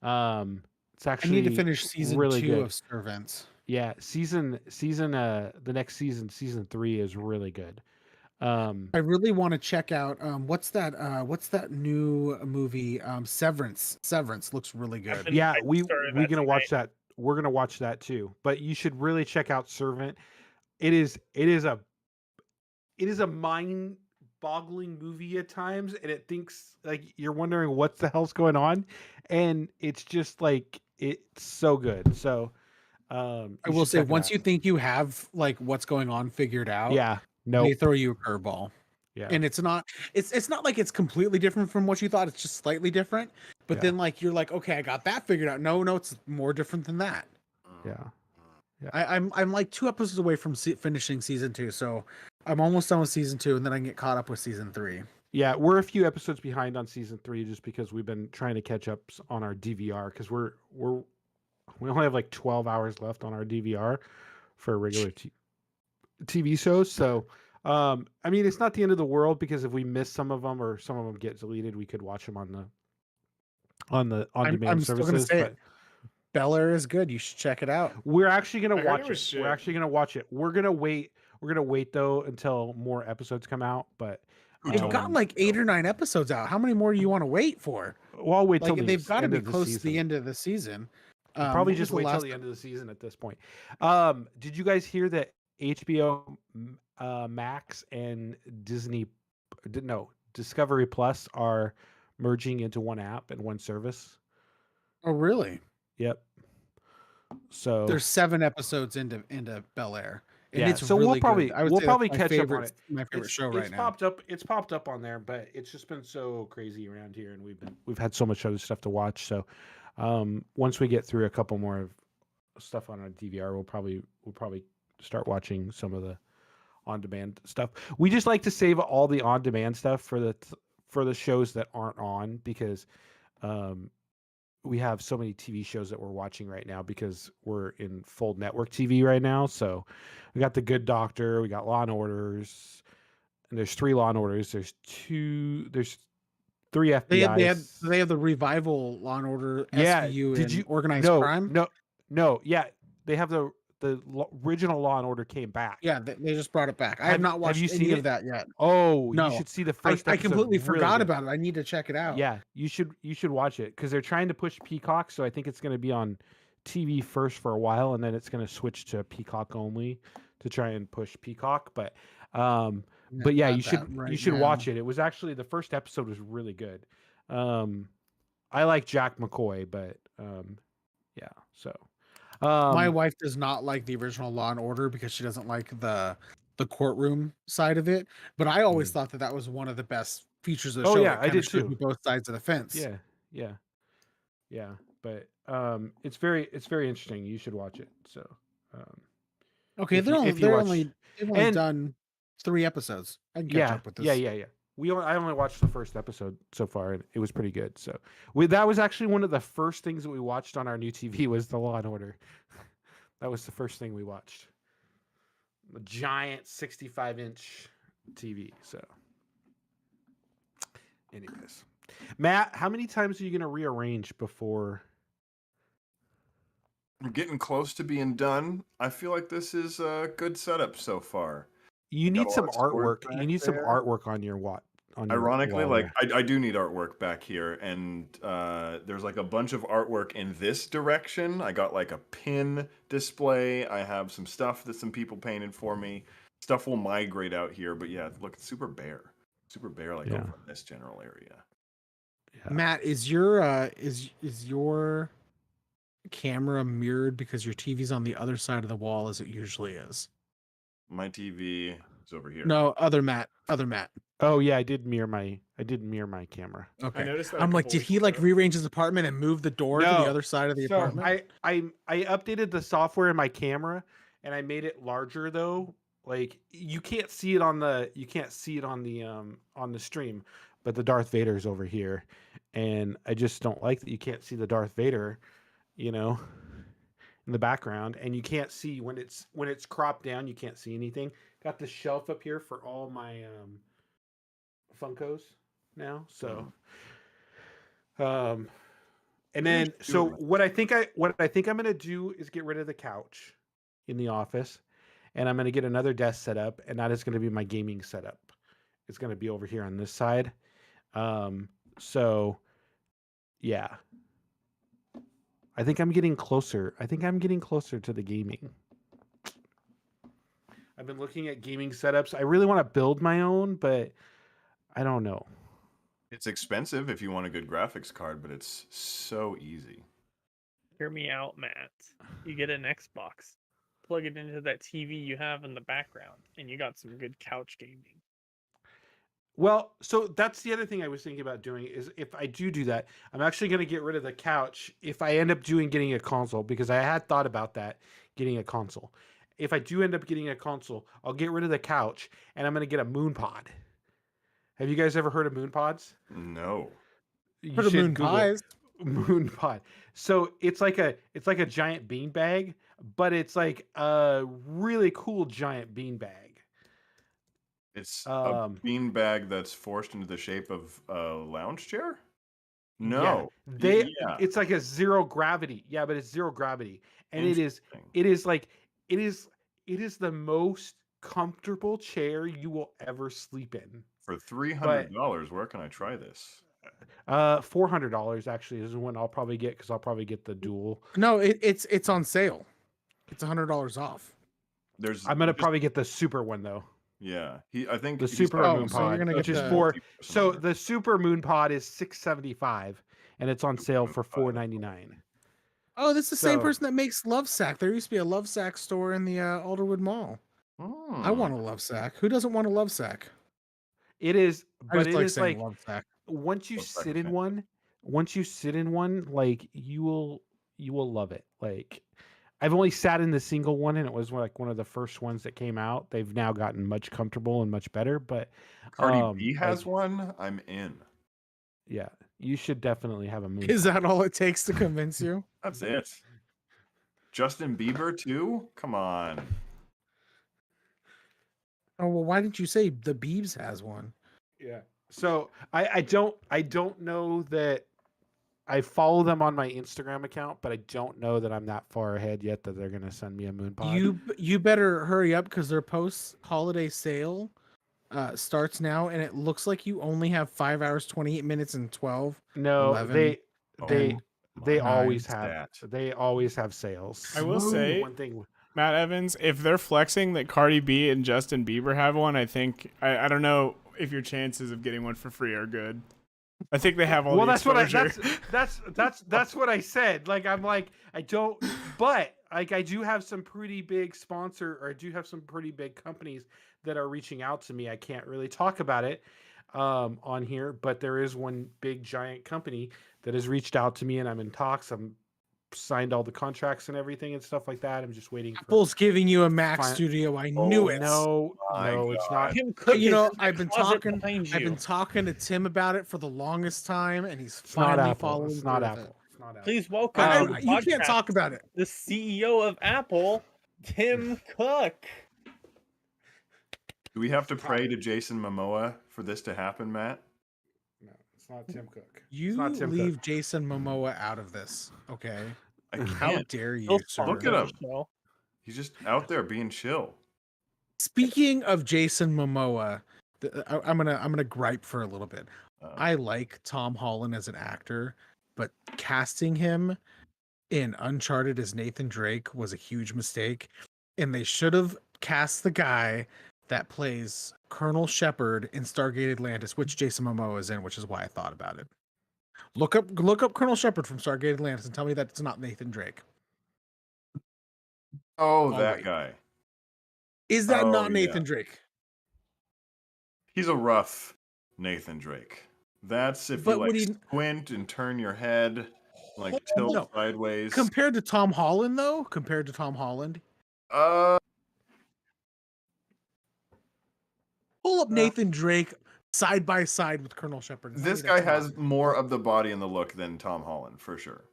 It's I actually need to finish season really 2 good. of Servants. Yeah, the next season 3 is really good. I really want to check out what's that new movie? Severance. Severance looks really good. been- Yeah, I started we're that gonna watch tonight. that. We're gonna watch that too. But you should really check out Servant. It is a mind boggling movie at times, and it thinks like you're wondering what the hell's going on, and it's just like it's so good. So I you will should say, check it once out. you think you have like what's going on figured out, Yeah, they nope. throw you a curveball. Yeah, And it's not like it's completely different from what you thought. It's just slightly different. But Yeah. then like you're like, okay, I got that figured out. No, it's more different than that. yeah. I'm like 2 episodes away from finishing season 2, so I'm almost done with season 2, and then I can get caught up with season 3. Yeah, we're a few episodes behind on season 3 just because we've been trying to catch up on our DVR because we only have like 12 hours left on our DVR for regular TV shows. So, I mean, it's not the end of the world because if we miss some of them or some of them get deleted, we could watch them on the on-demand I'm still gonna services. say But it. Bel Air is good. You should check it out. we're actually gonna I heard it watch it. was We're shit. actually gonna watch it. We're gonna wait. We're gonna wait though until more episodes come out. But Who They've told got you? like 8 or 9 episodes out. How many more do you want to wait for? well, I'll wait till Like the they've got to end be of the close to season. the end of the season. Probably what was just the wait till last- the end of the season at this point. Did you guys hear that HBO Max and Discovery Plus are merging into one app and one service? Oh, really? Yep. So There's 7 episodes into Bel Air, and yeah, it's so really we'll probably good. I would we'll say probably that's my catch up on favorite, it. my favorite show It's right now. popped up. It's popped up on there, but it's just been so crazy around here, and we've had so much other stuff to watch. So once we get through a couple more of stuff on our DVR, we'll probably start watching some of the on-demand stuff. We just like to save all the on-demand stuff for the shows that aren't on because we have so many TV shows that we're watching right now because we're in full network TV right now. So we got The Good Doctor, we got Law and Orders, and there's 3 Law and Orders. There's 3 FBI's. They have the revival Law and Order, Yeah, SVU, did and you organized no, crime. No, yeah, they have the original Law and Order came back. Yeah, they just brought it back. I Have- have not have watched you any seen of it? that yet. Oh, No, you should see the I first episode. completely Really forgot good. about it. I need to check it out. Yeah, you should watch it because they're trying to push Peacock, so I think it's going to be on TV first for a while, and then it's going to switch to Peacock only to try and push Peacock. But yeah, you should watch it. It was actually the first episode was really good. I like Jack McCoy, but yeah. So My wife does not like the original Law and Order because she doesn't like the courtroom side of it. But I always thought that was one of the best features of the Oh, show. yeah, It I kinda did shows too. you both sides of the fence. yeah. But it's very interesting. You should watch it. So Okay, if you watch- they've only and- done 3 episodes. I can catch up with this. Yeah. I only watched the first episode so far, and it was pretty good. So that was actually one of the first things that we watched on our new TV was the Law and Order. That was the first thing we watched. A giant 65-inch TV. So, anyways, Matt, how many times are you gonna rearrange before? I'm getting close to being done. I feel like this is a good setup so far. You Got need a some lot of storage artwork. You back need some there. artwork on your Ironically, wall like I do need artwork back here, and there's like a bunch of artwork in this direction. I got like a pin display. I have some stuff that some people painted for me. Stuff will migrate out here, but yeah, look, it's super bare, like Yeah. over in this general area. Yeah. Matt, is your camera mirrored because your TV's on the other side of the wall as it usually is? My TV is over here. No, other Matt. Oh yeah, I did mirror my camera. Okay. I noticed that. a I'm like, couple did weeks he like ago. rearrange his apartment and move the door to the No. other side of the So apartment? I updated the software in my camera and I made it larger though. Like you can't see it on the stream, but the Darth Vader is over here, and I just don't like that you can't see the Darth Vader, in the background, and you can't see when it's cropped down. You can't see anything. Got the shelf up here for all my Funkos now, so. And then so what I think I'm gonna do is get rid of the couch in the office, and I'm gonna get another desk set up, and that is gonna be my gaming setup. It's gonna be over here on this side. So yeah. I think I'm getting closer. to the gaming. I've been looking at gaming setups. I really want to build my own, but I don't know. It's expensive if you want a good graphics card, but it's so easy. Hear me out, Matt. You get an Xbox, plug it into that TV you have in the background, and you got some good couch gaming. Well, so that's the other thing I was thinking about doing is if I do that, I'm actually going to get rid of the couch if I end up getting a console, because I had thought about that, getting a console. If I do end up getting a console, I'll get rid of the couch and I'm going to get a moon pod. Have you guys ever heard of moon pods? No. You Heard of should moon Google pies? moon pod. So it's like a giant bean bag, but it's like a really cool giant bean bag. It's a bean bag that's forced into the shape of a lounge chair? No. Yeah. It's like a zero gravity. Yeah, but it's zero gravity. And Interesting. it is the most comfortable chair you will ever sleep in. For $300, where can I try this? $400 actually is when I'll probably get, because I'll probably get the dual. No, it's on sale. It's $100 off. I'm gonna probably get the super one though. Yeah, I think The he's super talking moon so you're pod, gonna which get is the- for so 50%. the super moon pod is $675, and it's on sale for $499. Oh, this is the same So- person that makes Love Sack. There used to be a Love Sack store in the Alderwood Mall. I want a Love Sack. Who doesn't want a Love Sack? It is, I but just it like is saying like Love Sack. once you Looks like sit a in one, like you will love it. Like I've only sat in the single one, and it was like one of the first ones that came out. They've now gotten much comfortable and much better, but Cardi B has like, one. I'm in. yeah, you should definitely have a moon. Is that all it takes to convince you? That's it. Justin Bieber too? Come on. Oh well, why didn't you say the Biebs has one? Yeah. So I don't know that I follow them on my Instagram account, but I don't know that I'm that far ahead yet that they're gonna send me a moon pod. You better hurry up because their post holiday sale starts now, and it looks like you only have 5 hours, 28 minutes, and 12. No, 11, they my always stat. have sales. I will say, one thing. Matt Evans, if they're flexing that Cardi B and Justin Bieber have one, I think I don't know if your chances of getting one for free are good. I think they have all. Well, the that's what I exposure. that's what I said. Like I'm like I don't, but like I do have some pretty big sponsor, or I do have some pretty big companies that are reaching out to me. I can't really talk about it on here, but there is one big giant company that has reached out to me, and I'm in talks. I'm signed all the contracts and everything and stuff like that. I'm just waiting for. Apple's giving you a Mac Fine. Studio. I knew it. No, my it's not. Tim Cook You is know, in the I've been closet talking. behind I've been you. talking to Tim about it for the longest time, and he's It's not finally Apple. following It's not through with Apple. It's not Apple. Please welcome it. to the You can't podcast, talk about it. the CEO of Apple, Tim Cook. Do we have to pray to Jason Momoa for this to happen, Matt? No, it's not Tim Cook. You It's not Tim leave Cook. Jason Momoa out of this, okay? I How can't. dare you, He'll sir? Look at him. Show. He's just out there being chill. Speaking of Jason Momoa, I'm gonna gripe for a little bit. Uh, I like Tom Holland as an actor, but casting him in Uncharted as Nathan Drake was a huge mistake, and they should have cast the guy that plays Colonel Shepard in Stargate Atlantis, which Jason Momoa is in, which is why I thought about it. Look up Colonel Shepard from Stargate Atlantis and tell me that it's not Nathan Drake. oh, I'll that wait. guy. Is that Oh, not Nathan yeah. Drake? He's a rough Nathan Drake. That's if But you would like he- squint and turn your head, like tilt No. sideways. Compared to Tom Holland, though, uh, pull up Nathan Drake side by side with Colonel Shepard. and tell this me guy that's not has him. more of the body and the look than Tom Holland for sure.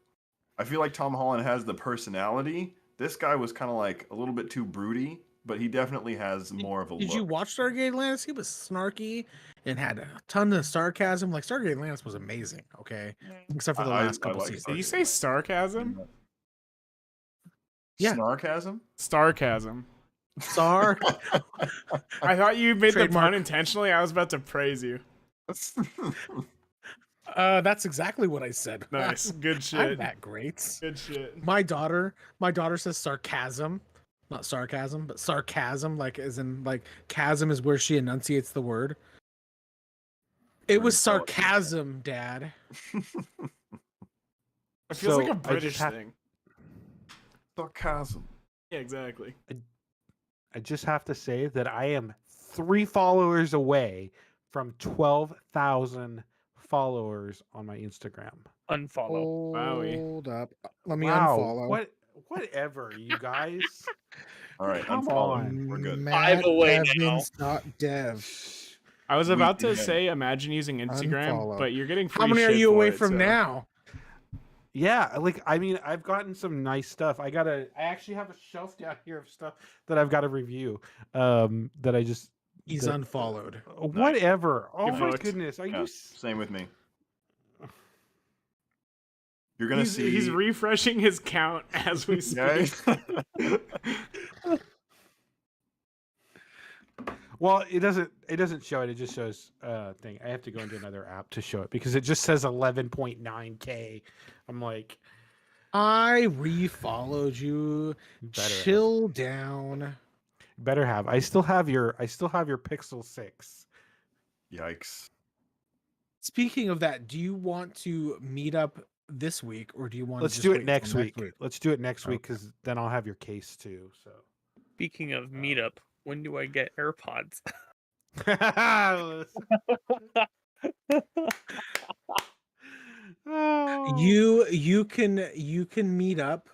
I feel like Tom Holland has the personality. This guy was kind of like a little bit too broody, but he definitely has more of a Did look. you watch Stargate Atlantis? He was snarky and had a ton of sarcasm. Like Stargate Atlantis was amazing. Okay, except for the I last couple like seasons. Did you say sarcasm? Yeah. Snarkasm? Sarcasm. Sar. I thought you made the Trademark. pun intentionally. I was about to praise you. That's exactly what I said. Nice. Good I'm shit. that great. Good shit. My daughter says sarcasm, not sarcasm, but sarcasm, like as in like chasm is where she enunciates the word. It was Very intelligent. sarcasm, Dad. It feels like So, a I British just have- thing. Sarcasm. Yeah, exactly. I just have to say that I am 3 followers away from 12,000 followers on my Instagram. Unfollow. Wowie. Hold up. Let me Wow, unfollow. whatever, you guys. All right, Come unfollow. on. We're good. Matt away now. Evans Dev. I was We about to did. say imagine using Instagram, Unfollow. but you're getting free How many are shit you for away it, from so- now? Yeah, like I mean, I've gotten some nice stuff. I actually have a shelf down here of stuff that I've got to review. That I just He's that- unfollowed. Whatever. Oh You're my hooked. goodness, are Yeah, you? same with me. You're gonna see. He's refreshing his count as we speak. Yeah. Well, it doesn't show it. It just shows thing. I have to go into another app to show it because it just says 11.9K. I'm like, I refollowed you. better Chill down. have. I still have your Pixel 6. Yikes. Speaking of that, do you want to meet up this week or do you want Let's to do just it wait next till week. Let's do it next week because then I'll have your case too. So. Speaking of meetup, when do I get AirPods? Oh. You can meet up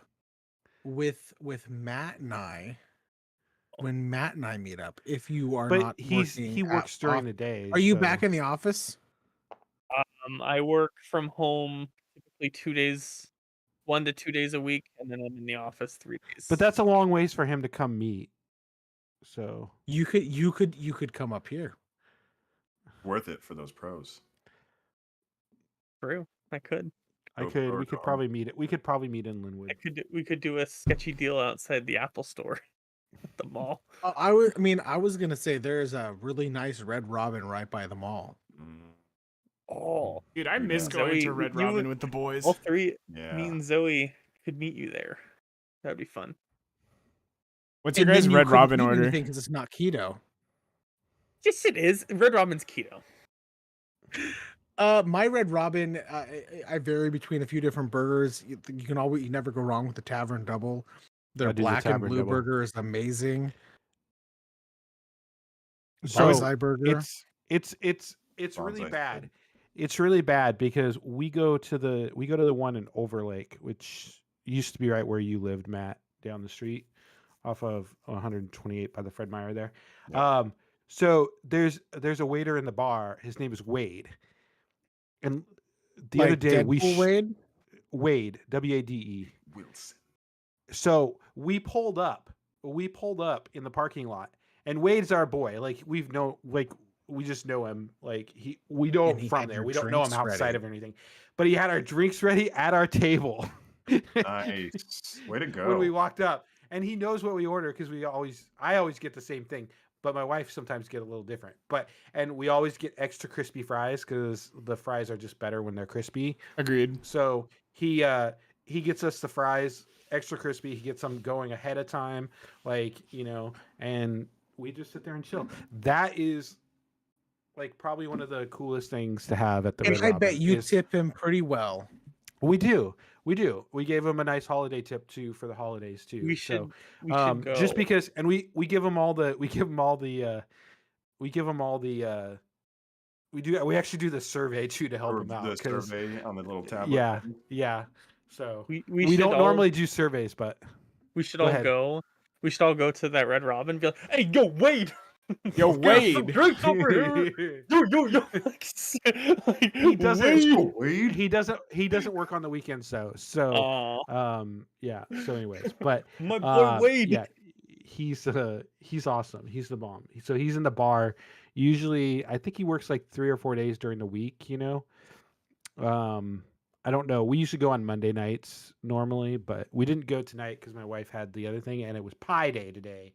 with Matt and I when Matt and I meet up if you are But not he working works at during the day. Are you so- back in the office? I work from home typically 2 days, 1 to 2 days a week, and then I'm in the office 3 days. But that's a long ways for him to come meet. So You could come up here. Worth it for those pros. true. I could. I Go could. for We it, could Tom. probably meet it. We could probably meet in Linwood. We could do a sketchy deal outside the Apple store at the mall. I was gonna say there's a really nice Red Robin right by the mall. Mm, Oh, Dude, I Yeah. miss going Zoe, to Red you Robin would- with the boys. all three, yeah. me and Zoe could meet you there. That'd be fun. What's your And guys' then you Red couldn't Robin eat order? anything because it's not keto. Yes, it is. Red Robin's keto. My Red Robin, I vary between a few different burgers. You never go wrong with the Tavern Double. Their I do the black and Tavern blue Double. burger is amazing. So Bonsai burger. it's really Bonsai's bad. good. It's really bad because we go to the one in Overlake, which used to be right where you lived, Matt, down the street off of 128 by the Fred Meyer there. Yeah. So there's a waiter in the bar. His name is Wade. And the other Like day Deadpool Wade. Wade, Wade. Wilson. So we pulled up in the parking lot, and Wade's our boy. Like we just know him. Like we know And him he from had there. your We don't know him drinks outside ready. of anything. But he had our drinks ready at our table. Nice. Way to go. When we walked up, and he knows what we order because I always get the same thing, but my wife sometimes get a little different. And we always get extra crispy fries because the fries are just better when they're crispy. Agreed. So he gets us the fries extra crispy. He gets them going ahead of time, and we just sit there and chill. That is like probably one of the coolest things to have at the And Red I Robin bet you is- tip him pretty well. We do. We gave him a nice holiday tip too for the holidays too. We should. So, We should go. just because, and we give them all the we actually do the survey too to help Or them out. the 'Cause- survey on the little tablet. yeah, thing. yeah. So we we should don't all, normally do surveys, but We should go all ahead. go. We should all go to that Red Robin. And be like, hey, yo, Wade. Yo, Get some Wade. drinks over here. Yo. He doesn't. Let's go, Wade. He doesn't work on the weekends though. So Aw, yeah. So anyways, but my boy Wade. yeah, he's awesome. He's the bomb. So he's in the bar. Usually, I think he works like 3 or 4 days during the week. I don't know. We used to go on Monday nights normally, but we didn't go tonight because my wife had the other thing, and it was Pie Day today.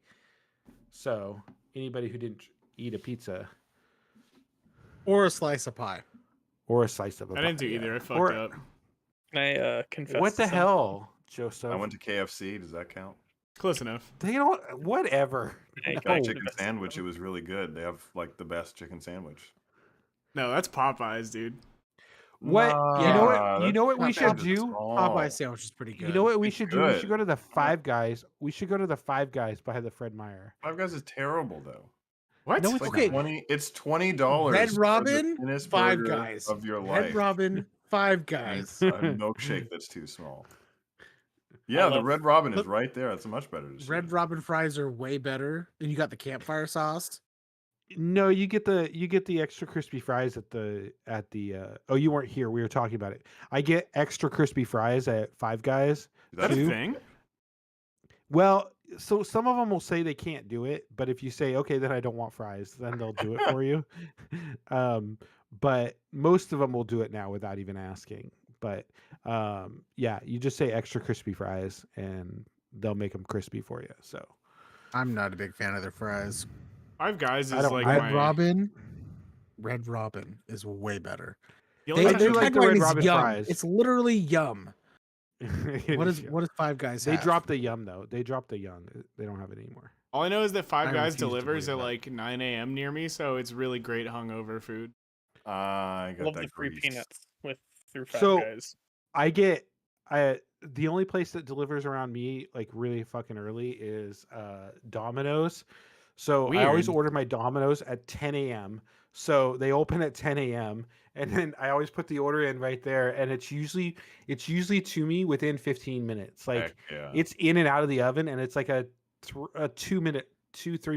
So anybody who didn't eat a pizza Or a slice of pie. or a slice of a I didn't pie, do yeah. either. I fucked Or- up. Can I confess? What to the something? hell, Joseph? I went to KFC. Does that count? Close enough. They don't. Whatever. Hey, No. Got a Oh. chicken sandwich. It was really good. They have like the best chicken sandwich. No, that's Popeyes, dude. What you know? What you know? What we not should bad. do? Popeye sandwich is pretty good. You know what we It's should do? We should good. go to the Five Guys. We should go to the Five Guys by the Fred Meyer. Five Guys is terrible though. What? No, it's Like Okay. It's $20. Red for the Robin, thinnest Five burger Guys. of your Red life. Robin, Five And Guys. a milkshake that's too small. Yeah, the love- Red Robin is right there. It's a much better decision. Red Robin fries are way better, and you got the campfire sauce. No, you get the extra crispy fries at the oh, you weren't here. We were talking about it. I get extra crispy fries at Five Guys. Is That a too. thing? Well, so some of them will say they can't do it, but if you say, okay, then I don't want fries, then they'll do it for you. But most of them will do it now without even asking. But yeah, you just say extra crispy fries and they'll make them crispy for you. So I'm not a big fan of their fries. Five Guys I is don't- like Red my. Robin is way better. The only I time- do like the tagline Red is Robin yum. fries. It's literally yum. It What is is yum. what does Five Guys They have? dropped the yum though. They dropped the yum. They don't have it anymore. All I know is that Five I Guys refuse to delivers at believe that. like 9 a.m. near me, so it's really great hungover food. I got Love that the free grease. peanuts through Five So- Guys. The only place that delivers around me like really fucking early is Domino's. So I always Weird. order my Domino's at 10 a.m. So they open at 10 a.m. and then I always put the order in right there, and it's usually to me within 15 minutes. Like Heck yeah. it's in and out of the oven, and it's like a 3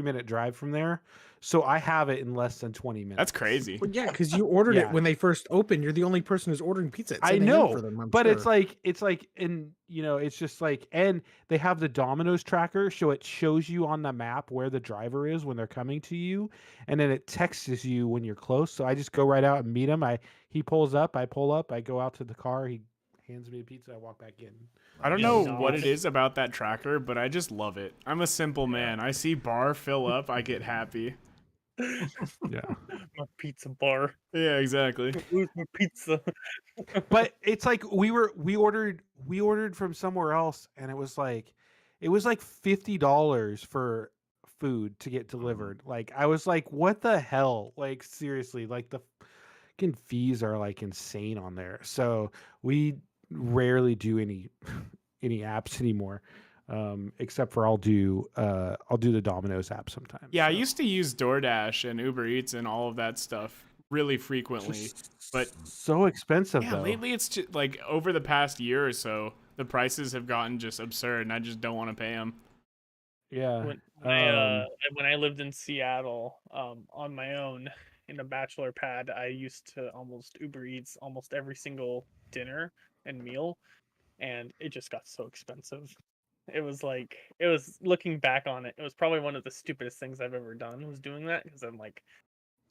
minute drive from there. So I have it in less than 20 minutes. That's crazy. Well, yeah, because you ordered Yeah. it when they first opened. You're the only person who's ordering pizza. at I 10 a.m. know, for them, I'm but it's sure. like, and it's just like, and they have the Domino's tracker, so it shows you on the map where the driver is when they're coming to you, and then it texts you when you're close. So I just go right out and meet him. He pulls up, I pull up, I go out to the car, he hands me a pizza, I walk back in. I don't Yeah, know no, what I- it is about that tracker, but I just love it. I'm a simple man. I see bar fill up, I get happy. Yeah, My pizza bar. Yeah, exactly. Where's my pizza? but it's like we ordered from somewhere else, and it was like $50 for food to get delivered. Like I was like, what the hell? Like seriously, like the fucking fees are like insane on there. So we rarely do any apps anymore, except for I'll do the Domino's app sometimes. Yeah, I so. used to use DoorDash and Uber Eats and all of that stuff really frequently. But so expensive yeah, though. lately it's just like over the past year or so, the prices have gotten just absurd, and I just don't want to pay them. Yeah. When I lived in Seattle, on my own in a bachelor pad, I used to almost Uber Eats almost every single dinner and meal, and it just got so expensive. It was looking back on it, it was probably one of the stupidest things I've ever done was doing that, because I'm like,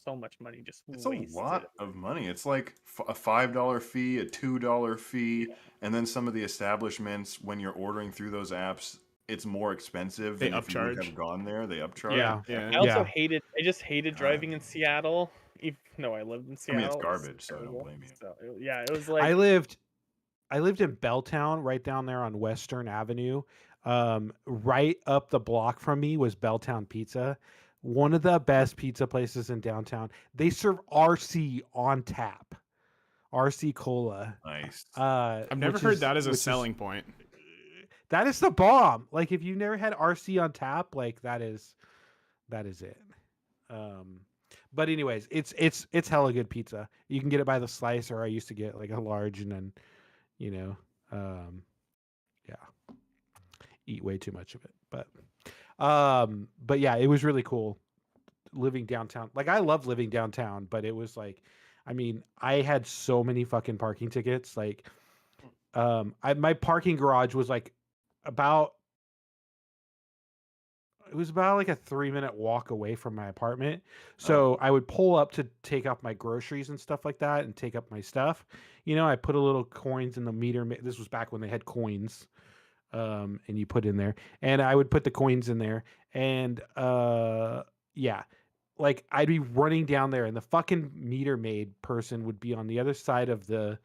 so much money just It's wasted. a lot of money. It's like a $5 fee, a $2 fee, and then some of the establishments, when you're ordering through those apps, it's more expensive. They than if you would upcharge. have gone there. They upcharge. Yeah. Yeah. I also Yeah. just hated driving in Seattle, even though I lived in I Seattle. mean, it's It was garbage, so I don't terrible. blame you. So, yeah, it was like I lived in Belltown, right down there on Western Avenue. Right up the block from me was Belltown Pizza, one of the best pizza places in downtown. They serve RC on tap, RC Cola. Nice. I've never which heard is- that as a which is- selling point. That is the bomb. Like if you've never had RC on tap, like that is it. But anyways, it's hella good pizza. You can get it by the slice, or I used to get like a large, and then yeah, eat way too much of it. But yeah, it was really cool living downtown. Like I love living downtown, but it was like, I mean, I had so many fucking parking tickets. Like, my parking garage was like about like a 3-minute walk away from my apartment. So I would pull up to take out my groceries and stuff like that and take up my stuff. I put a little coins in the meter. This was back when they had coins. And you put in there, and I would put the coins in there, and yeah, like I'd be running down there, and the fucking meter maid person would be on the other side of the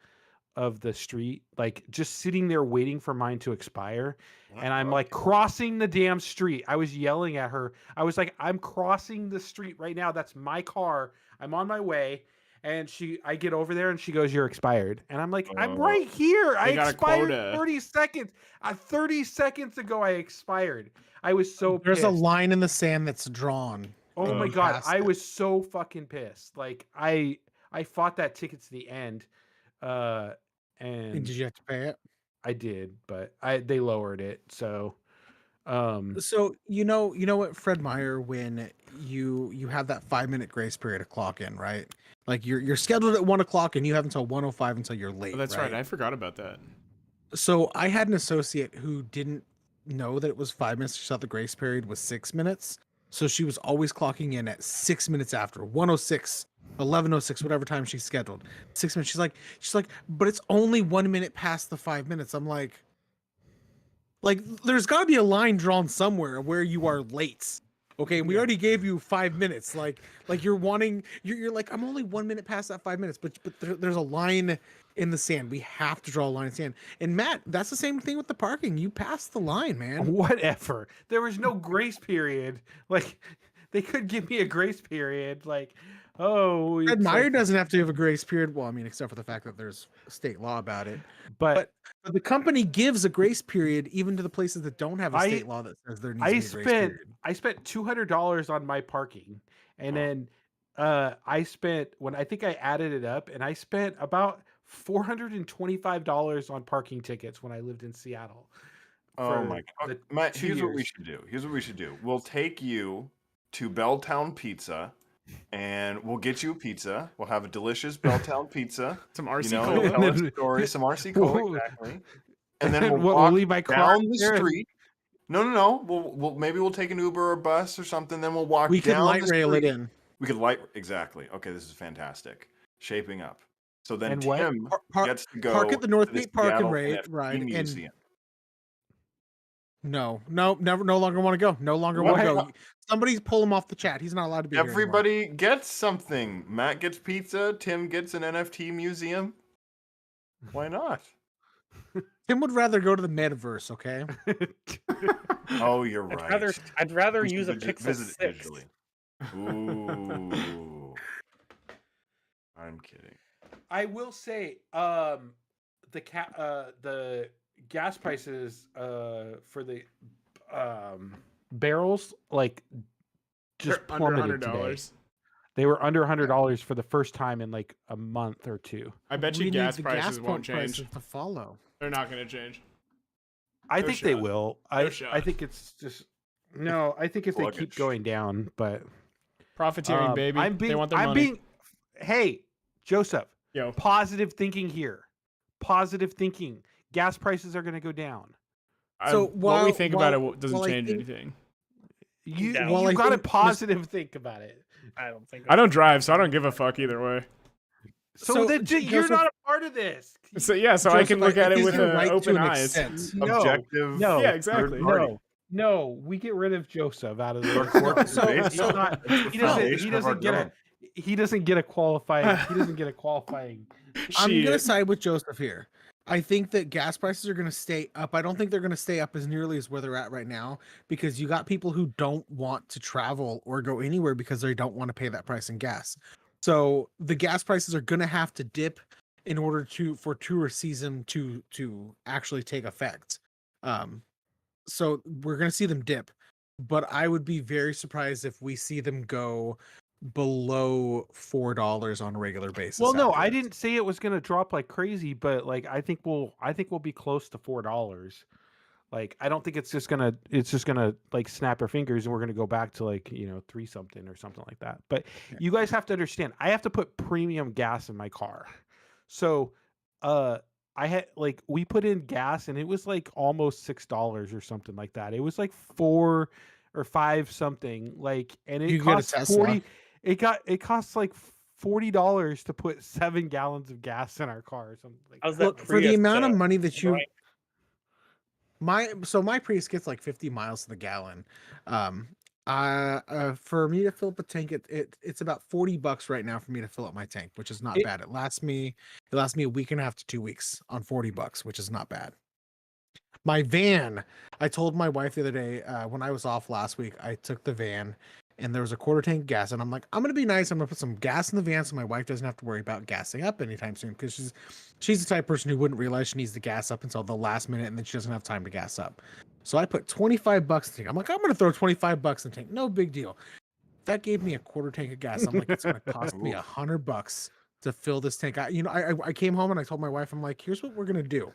street, like just sitting there waiting for mine to expire. And I'm like crossing the damn street. I was yelling at her. I was like, I'm crossing the street right now. That's my car. I'm on my way. And I get over there and she goes, "You're expired." And I'm like, "I'm Oh. right here. I They got a expired quota. 30 seconds. 30 seconds ago, I expired." I was so There's pissed. a line in the sand that's drawn. Oh and my you God. passed I it. was so fucking pissed. Like I fought that ticket to the end. And And did you have to pay it? I did, but they lowered it. So So you know what, Fred Meyer, when you have that 5-minute grace period to clock in, right? Like you're scheduled at 1:00 and you have until 1:05 until you're late. Oh, that's right. I forgot about that. So I had an associate who didn't know that it was 5 minutes. She thought the grace period was 6 minutes. So she was always clocking in at 6 minutes after 1:06, 11:06, whatever time she's scheduled. 6 minutes. She's like, but it's only 1 minute past the 5 minutes. I'm like, there's got to be a line drawn somewhere where you are late. Okay, we already gave you 5 minutes. Like you're like, I'm only 1 minute past that 5 minutes, but there's a line in the sand. We have to draw a line in the sand. And Matt, that's the same thing with the parking. You passed the line, man. whatever. There was no grace period. Like they could give me a grace period. Like, oh, Fred it's Meyer like- doesn't have to have a grace period. Well, I mean, except for the fact that there's state law about it. but But the company gives a grace period even to the places that don't have a I- state law that says there needs to be a grace period. I spent $200 on my parking, and then I spent when I think I added it up, and I spent about $425 on parking tickets when I lived in Seattle. Oh for my God. the Matt, 2 here's what we years. should do. Here's what we should do. We'll take you to Belltown Pizza and we'll get you a pizza. We'll have a delicious Belltown pizza. Some You RC know, cola. tell us a story, some RC Cola, exactly. And then we'll We'll walk leave my car down the there and- street. No. We'll maybe we'll take an Uber or bus or something. Then we'll walk We can down light the rail street. it in. We could exactly. Okay, this is fantastic. Shaping up. So then And what? Tim gets to go Park at the North to the Gate Park and Seattle ride, NFT and Museum. no, no longer want to go. No longer want to What? go. Somebody pull him off the chat. He's not allowed to be here anymore. Everybody gets something. Matt gets pizza. Tim gets an NFT museum. Why not? Tim would rather go to the metaverse. Okay. Oh, you're right. I'd rather We should use a visit Pixel it 6. digitally. Ooh. I'm kidding. I will say, the gas prices for the barrels just They're under plummeted today. $100. They were under $100 for the first time in like a month or two. I bet We you need gas the prices pump won't change. prices to follow. They're not going to change. I No think they shot. will. No I shot. think it's just no. I think if they keep Sluggish. going down, but Profiteering, baby. They want their money. Hey, Joseph, Yo, positive thinking here. Positive thinking. Gas prices are going to go down. So what we think about while- it doesn't while I change think- anything. You Yeah. Well, I got to think positive think about it. I don't think. I don't drive, so I don't give a fuck either way. So then you're Joseph- not a part of this. So yeah, so I can Joseph, look at it think with you're right to open an eyes. extent. No, Objective. no. Yeah, exactly. third party. No, we get rid of Joseph out of the He's So- not, he foundation doesn't of our get a government. he doesn't get a qualifying. He doesn't get a qualifying. I'm gonna Shit. side with Joseph here. I think that gas prices are going to stay up. I don't think they're going to stay up as nearly as where they're at right now because you got people who don't want to travel or go anywhere because they don't want to pay that price in gas. So the gas prices are going to have to dip in order for tourist season to actually take effect. So we're going to see them dip, but I would be very surprised if we see them go below $4 on a regular basis. Well, no, I afterwards. didn't say it was going to drop like crazy, but like I think we'll be close to $4. Like I don't think it's just gonna like snap our fingers and we're gonna go back to like 3 something or something like that. But you guys have to understand, I have to put premium gas in my car, so I had we put in gas and it was like almost $6 or something like that. It was like 4 or 5 something and it You get a costs Tesla. 40. It costs like $40 to put 7 gallons of gas in our car or something like How's that. that Look, for the Prius, amount of money that you right? my Prius gets like 50 miles to the gallon. For me to fill up a tank, it's about $40 right now for me to fill up my tank, which is not bad. It lasts me a week and a half to 2 weeks on $40, which is not bad. My van, I told my wife the other day when I was off last week, I took the van and there was a quarter tank of gas, and I'm like, I'm gonna be nice. I'm gonna put some gas in the van so my wife doesn't have to worry about gassing up anytime soon, because she's the type of person who wouldn't realize she needs to gas up until the last minute, and then she doesn't have time to gas up. So I put $25 in the tank. I'm like, I'm gonna throw $25 in the tank, no big deal. That gave me a quarter tank of gas. I'm like, it's gonna cost me $100 to fill this tank. I came home and I told my wife, I'm like, here's what we're gonna do.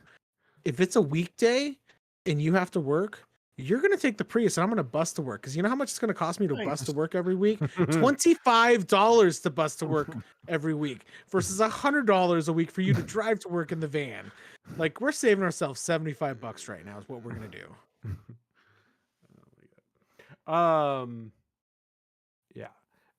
If it's a weekday and you have to work, you're going to take the Prius and I'm going to bus to work. Because you know how much it's going to cost me to bus to work every week? $25 to bus to work every week versus $100 a week for you to drive to work in the van. Like, we're saving ourselves $75 right now is what we're going to do. Yeah.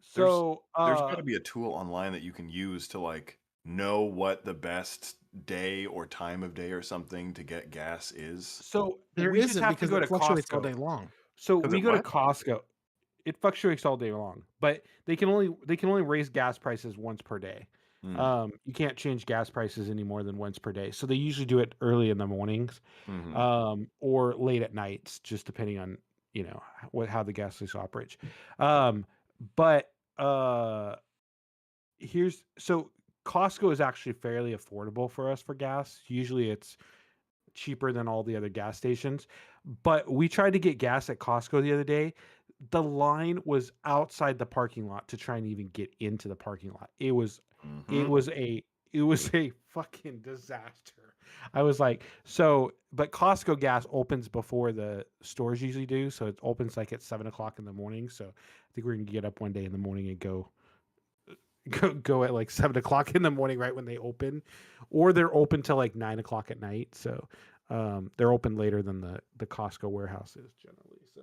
So there's got to be a tool online that you can use to like know what the best day or time of day or something to get gas is. So there we just isn't have to because go it to fluctuates Costco all day long. So Does we it go to what? Costco. It fluctuates all day long, but they can only raise gas prices once per day. You can't change gas prices any more than once per day. So they usually do it early in the mornings, or late at nights, just depending on how the gas station operates. But Costco is actually fairly affordable for us for gas. Usually it's cheaper than all the other gas stations. But we tried to get gas at Costco the other day. The line was outside the parking lot to try and even get into the parking lot. It was a fucking disaster. I was like, but Costco gas opens before the stores usually do. So it opens like at 7:00 in the morning. So I think we're going to get up one day in the morning and go at like 7:00 in the morning, right when they open, or they're open till like 9:00 at night. So they're open later than the Costco warehouse is generally. So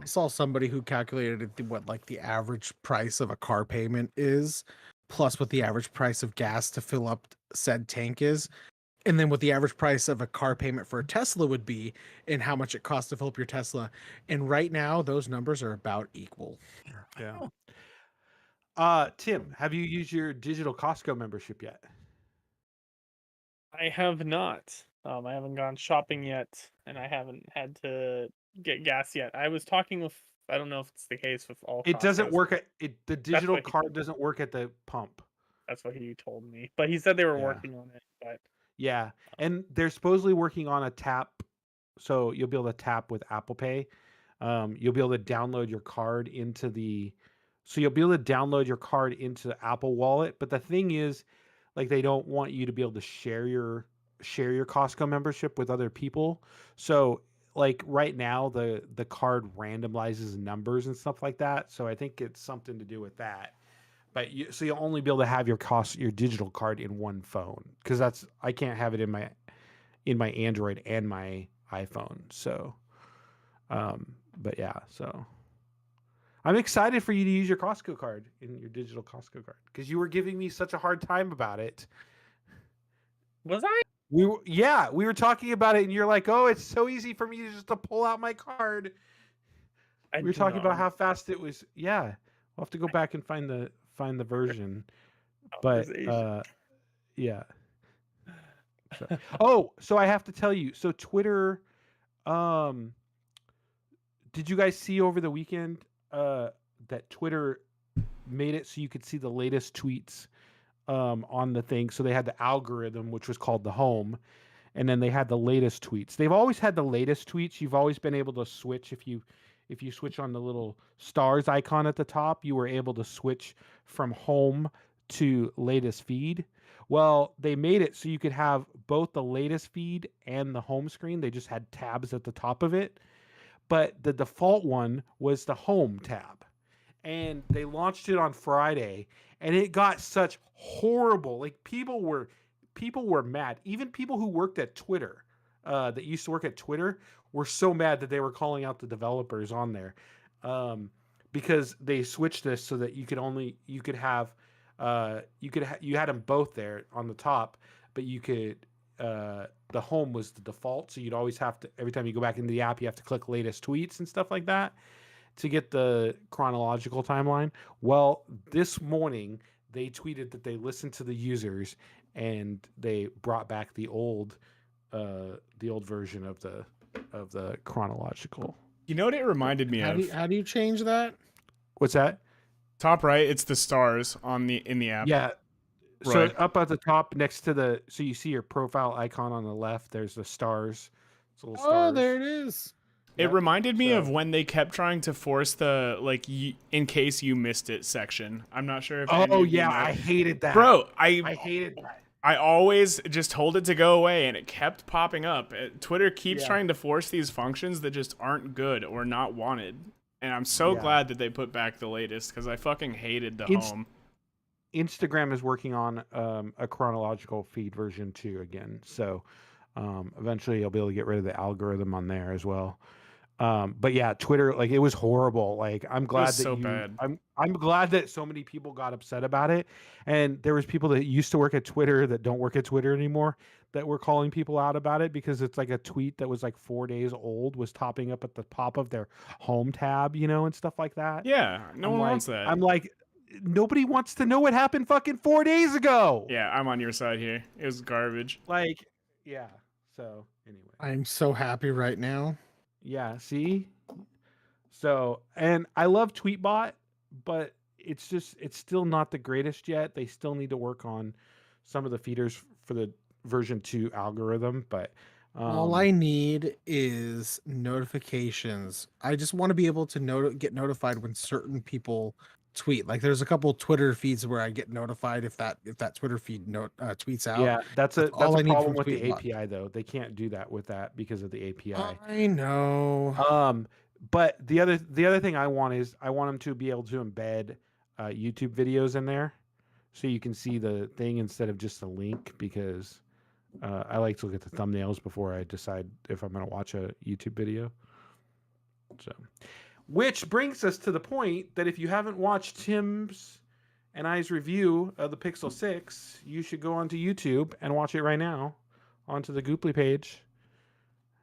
I saw somebody who calculated what like the average price of a car payment is, plus what the average price of gas to fill up said tank is, and then what the average price of a car payment for a Tesla would be, and how much it costs to fill up your Tesla. And right now, those numbers are about equal. Yeah. Tim, have you used your digital Costco membership yet? I have not. I haven't gone shopping yet, and I haven't had to get gas yet. I was talking with. I don't know if it's the case with all. It doesn't Costcos. work at it. The digital what he- card doesn't work at the pump. That's what he told me. But he said they were Yeah. working on it. But Yeah, and they're supposedly working on a tap, so you'll be able to tap with Apple Pay. You'll be able to download your card into the Apple Wallet. But the thing is, like, they don't want you to be able to share your Costco membership with other people. So, like, right now, the card randomizes numbers and stuff like that. So I think it's something to do with that. But you'll only be able to have your digital card in one phone, because I can't have it in my Android and my iPhone. So, but yeah, so I'm excited for you to use your Costco card in your digital Costco card, because you were giving me such a hard time about it. was I? We were talking about it, and you're like, "Oh, it's so easy for me just to pull out my card." We were talking about how fast it was. Yeah, we'll have to go back and find the version. But yeah. So I have to tell you. So Twitter, did you guys see over the weekend that Twitter made it so you could see the latest tweets on the thing? So they had the algorithm, which was called the home, and then they had the latest tweets. They've always had the latest tweets. You've always been able to switch if you switch on the little stars icon at the top, you were able to switch from home to latest feed. Well, they made it so you could have both the latest feed and the home screen. They just had tabs at the top of it. But the default one was the home tab. And they launched it on Friday, and it got such horrible, like, people were mad. Even people who worked at Twitter, that used to work at Twitter, were so mad that they were calling out the developers on there, because they switched this so that you had them both there on the top, but you could, the home was the default, so you'd always have to, every time you go back into the app, you have to click latest tweets and stuff like that to get the chronological timeline. Well, this morning they tweeted that they listened to the users and they brought back the old version of the chronological. You know what it reminded me of? How do you change that? What's that? Top right, it's the stars in the app. Yeah. So Right. up at the top next to so you see your profile icon on the left, there's the stars. It's little stars. Oh, there it is. It Yep. reminded me of So- when they kept trying to force the in case you missed it section. I'm not sure if. any Oh of you yeah, know. I hated that. Bro, I hated that. I always just told it to go away, and it kept popping up. Twitter keeps Yeah. trying to force these functions that just aren't good or not wanted. And I'm so Yeah. glad that they put back the latest because I fucking hated the It's- home. Instagram is working on a chronological feed version 2 again. So eventually you'll be able to get rid of the algorithm on there as well. But yeah, Twitter, like it was horrible. Like I'm glad was that so bad. I'm glad that so many people got upset about it. And there was people that used to work at Twitter that don't work at Twitter anymore that were calling people out about it because it's like a tweet that was like 4 days old was topping up at the top of their home tab, and stuff like that. Yeah, no one wants that. I'm like, nobody wants to know what happened fucking 4 days ago. Yeah, I'm on your side here. It was garbage. Like, yeah. So anyway. I'm so happy right now. Yeah, see? So, and I love Tweetbot, but it's still not the greatest yet. They still need to work on some of the feeders for the version 2 algorithm, but All I need is notifications. I just want to be able to get notified when certain people tweet. Like there's a couple Twitter feeds where I get notified if that Twitter feed tweets out. yeah, that's a all I need problem from with the Tweetbot. API though. They can't do that with that because of the API. I know. But the other thing I want is I want them to be able to embed YouTube videos in there, so you can see the thing instead of just a link. Because I like to look at the thumbnails before I decide if I'm going to watch a YouTube video. So, which brings us to the point that if you haven't watched Tim's and I's review of the Pixel 6, you should go onto YouTube and watch it right now onto the Goopply page.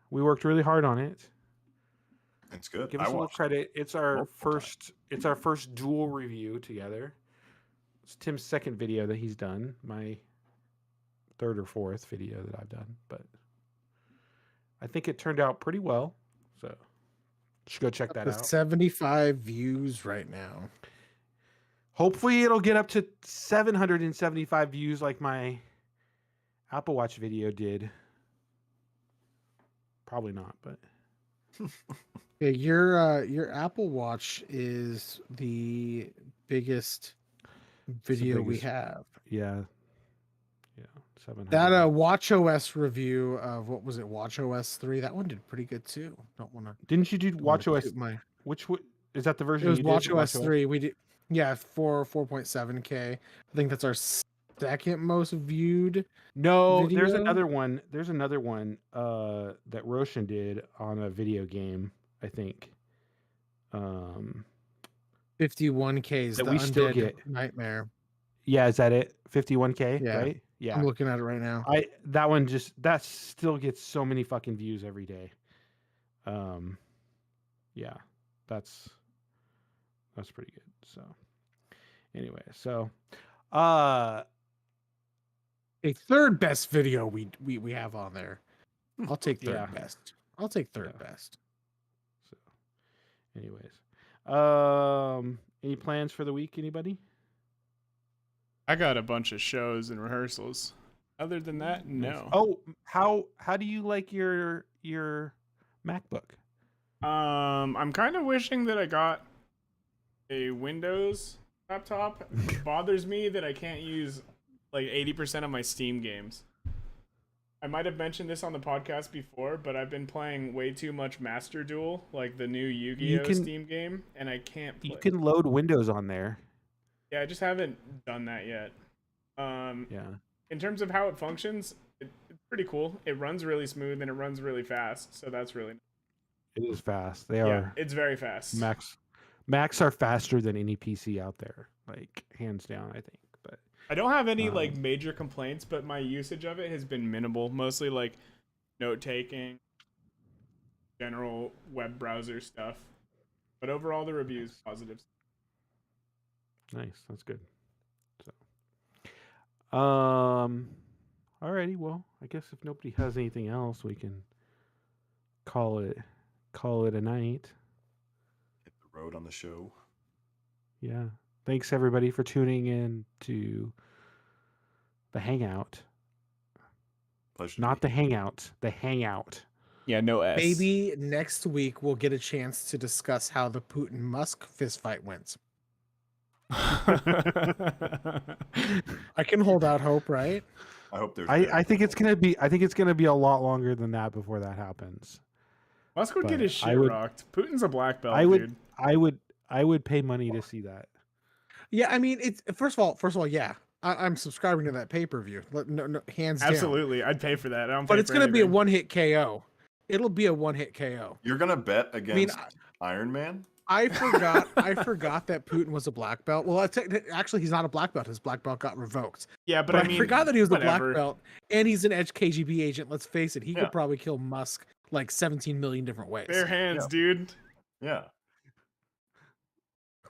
We worked really hard on it. It's good. Give us a little credit. It's our first dual review together. It's Tim's second video that he's done. My third or fourth video that I've done, but I think it turned out pretty well. So you should go check that The out. 75 views right now. Hopefully it'll get up to 775 views like my Apple Watch video did. Probably not, but Yeah, your Apple Watch is the biggest video we biggest. have. yeah. 700. That Watch OS review of what was it, Watch OS 3? That one did pretty good too. Don't want to. Didn't you do Watch OS? My Which is that the version it was you Watch did? OS 3. We did, yeah, for 4.7K. I think that's our second most viewed. No, there's video? another one. There's another one that Roshan did on a video game, I think. 51K is That the we still Undead get. Nightmare. Yeah, is that it? 51K, Yeah. right? Yeah. I'm looking at it right now. That one that still gets so many fucking views every day. Yeah. That's pretty good. So anyway, so A third best video we have on there. I'll take third Yeah. best. I'll take third Yeah. best. So anyways. Any plans for the week, anybody? I got a bunch of shows and rehearsals. Other than that, no. Oh, how do you like your MacBook? I'm kind of wishing that I got a Windows laptop. It bothers me that I can't use like 80% of my Steam games. I might have mentioned this on the podcast before, but I've been playing way too much Master Duel, like the new Yu-Gi-Oh Steam game, and I can't play. You can load Windows on there. Yeah, I just haven't done that yet. Yeah. In terms of how it functions, it's pretty cool. It runs really smooth and it runs really fast, so that's really nice. It is fast. They Yeah, are it's very fast. Macs are faster than any PC out there, like hands down, I think. But I don't have any like major complaints, but my usage of it has been minimal. Mostly like note taking, general web browser stuff. But overall, the reviews positive. nice, that's good. So, alrighty. Well, I guess if nobody has anything else, we can call it a night. Hit the road on the show. Yeah. Thanks everybody for tuning in to the Hangout. Pleasure. Not the Hangout, the Hangout. Yeah, no S. Maybe next week we'll get a chance to discuss how the Putin Musk fistfight went. I can hold out hope, right? I hope there's. I think it's gonna be a lot longer than that before that happens. Musk would get But his I shit would- rocked. Putin's a black belt, I would dude. I would pay money to see that. Yeah, I mean, it's first of all, yeah, I'm subscribing to that pay-per-view. No, hands down. Absolutely, I'd pay for that. I don't. But pay it's for gonna be a anything. one-hit KO. It'll be a one-hit KO. You're gonna bet against Iron Man? I forgot that Putin was a black belt. Well, actually, he's not a black belt. His black belt got revoked. Yeah, But but I I mean, forgot that he was a whatever. black belt, and he's an edge KGB agent. Let's face it, he Yeah. could probably kill Musk like 17 million different ways. Bare hands, Yeah. dude. Yeah.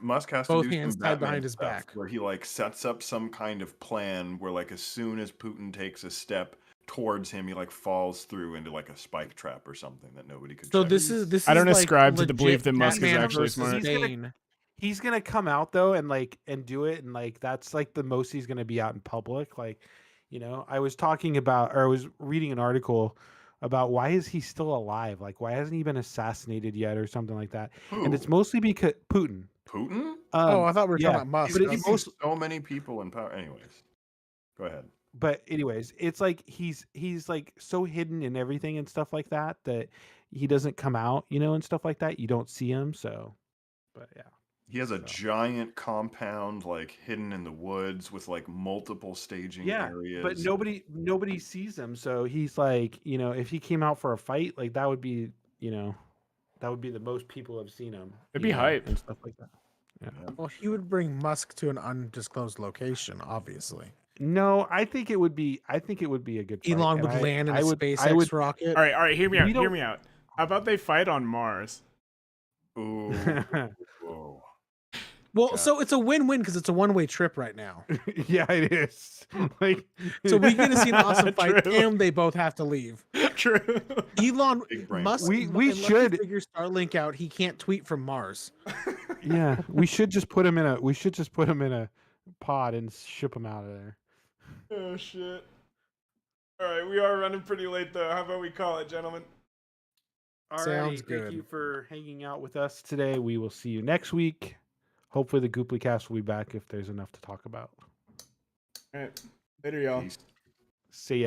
Musk has Both to do hands some tied Batman behind his stuff back. where he like sets up some kind of plan where like as soon as Putin takes a step towards him, he like falls through into like a spike trap or something that nobody could. So check. this is. I don't like ascribe to the legit belief that Musk is Batman actually versus smart. Bane. He's gonna come out though and do it, and like that's like the most he's gonna be out in public. Like, you know, I was reading an article about why is he still alive? Like, why hasn't he been assassinated yet or something like that? And it's mostly because Putin. Putin. Oh, I thought we were yeah, talking about Musk. but He's it's so many people in power. Anyways, go ahead. But anyways, it's like he's like so hidden in everything and stuff like that that he doesn't come out, you know, and stuff like that. You don't see him, so. But yeah. He has a giant compound like hidden in the woods with like multiple staging areas. But nobody sees him, so he's like, you know, if he came out for a fight, like that would be, you know, that would be the most people have seen him. It'd you be know, hype. and stuff like that. Well, he would bring Musk to an undisclosed location, obviously. No, I think it would be a good fight. Elon and would land in a I SpaceX would- rocket. All right. Hear me out. We Hear don't- me out. How about they fight on Mars? Ooh. Whoa. Well, Yeah. so it's a win-win because it's a one-way trip right now. Yeah, it is. Like, So we get to see an awesome fight, True. and they both have to leave. True. Elon Big brain. Musk, We unless he should- figure Starlink out. He can't tweet from Mars. yeah, we should just put him in a pod and ship him out of there. Oh shit. All right, we are running pretty late though. How about we call it, gentlemen? Sounds Thank good. you for hanging out with us today. We will see you next week. Hopefully the Goopplycast will be back if there's enough to talk about. All right. Later, y'all. Peace. See ya.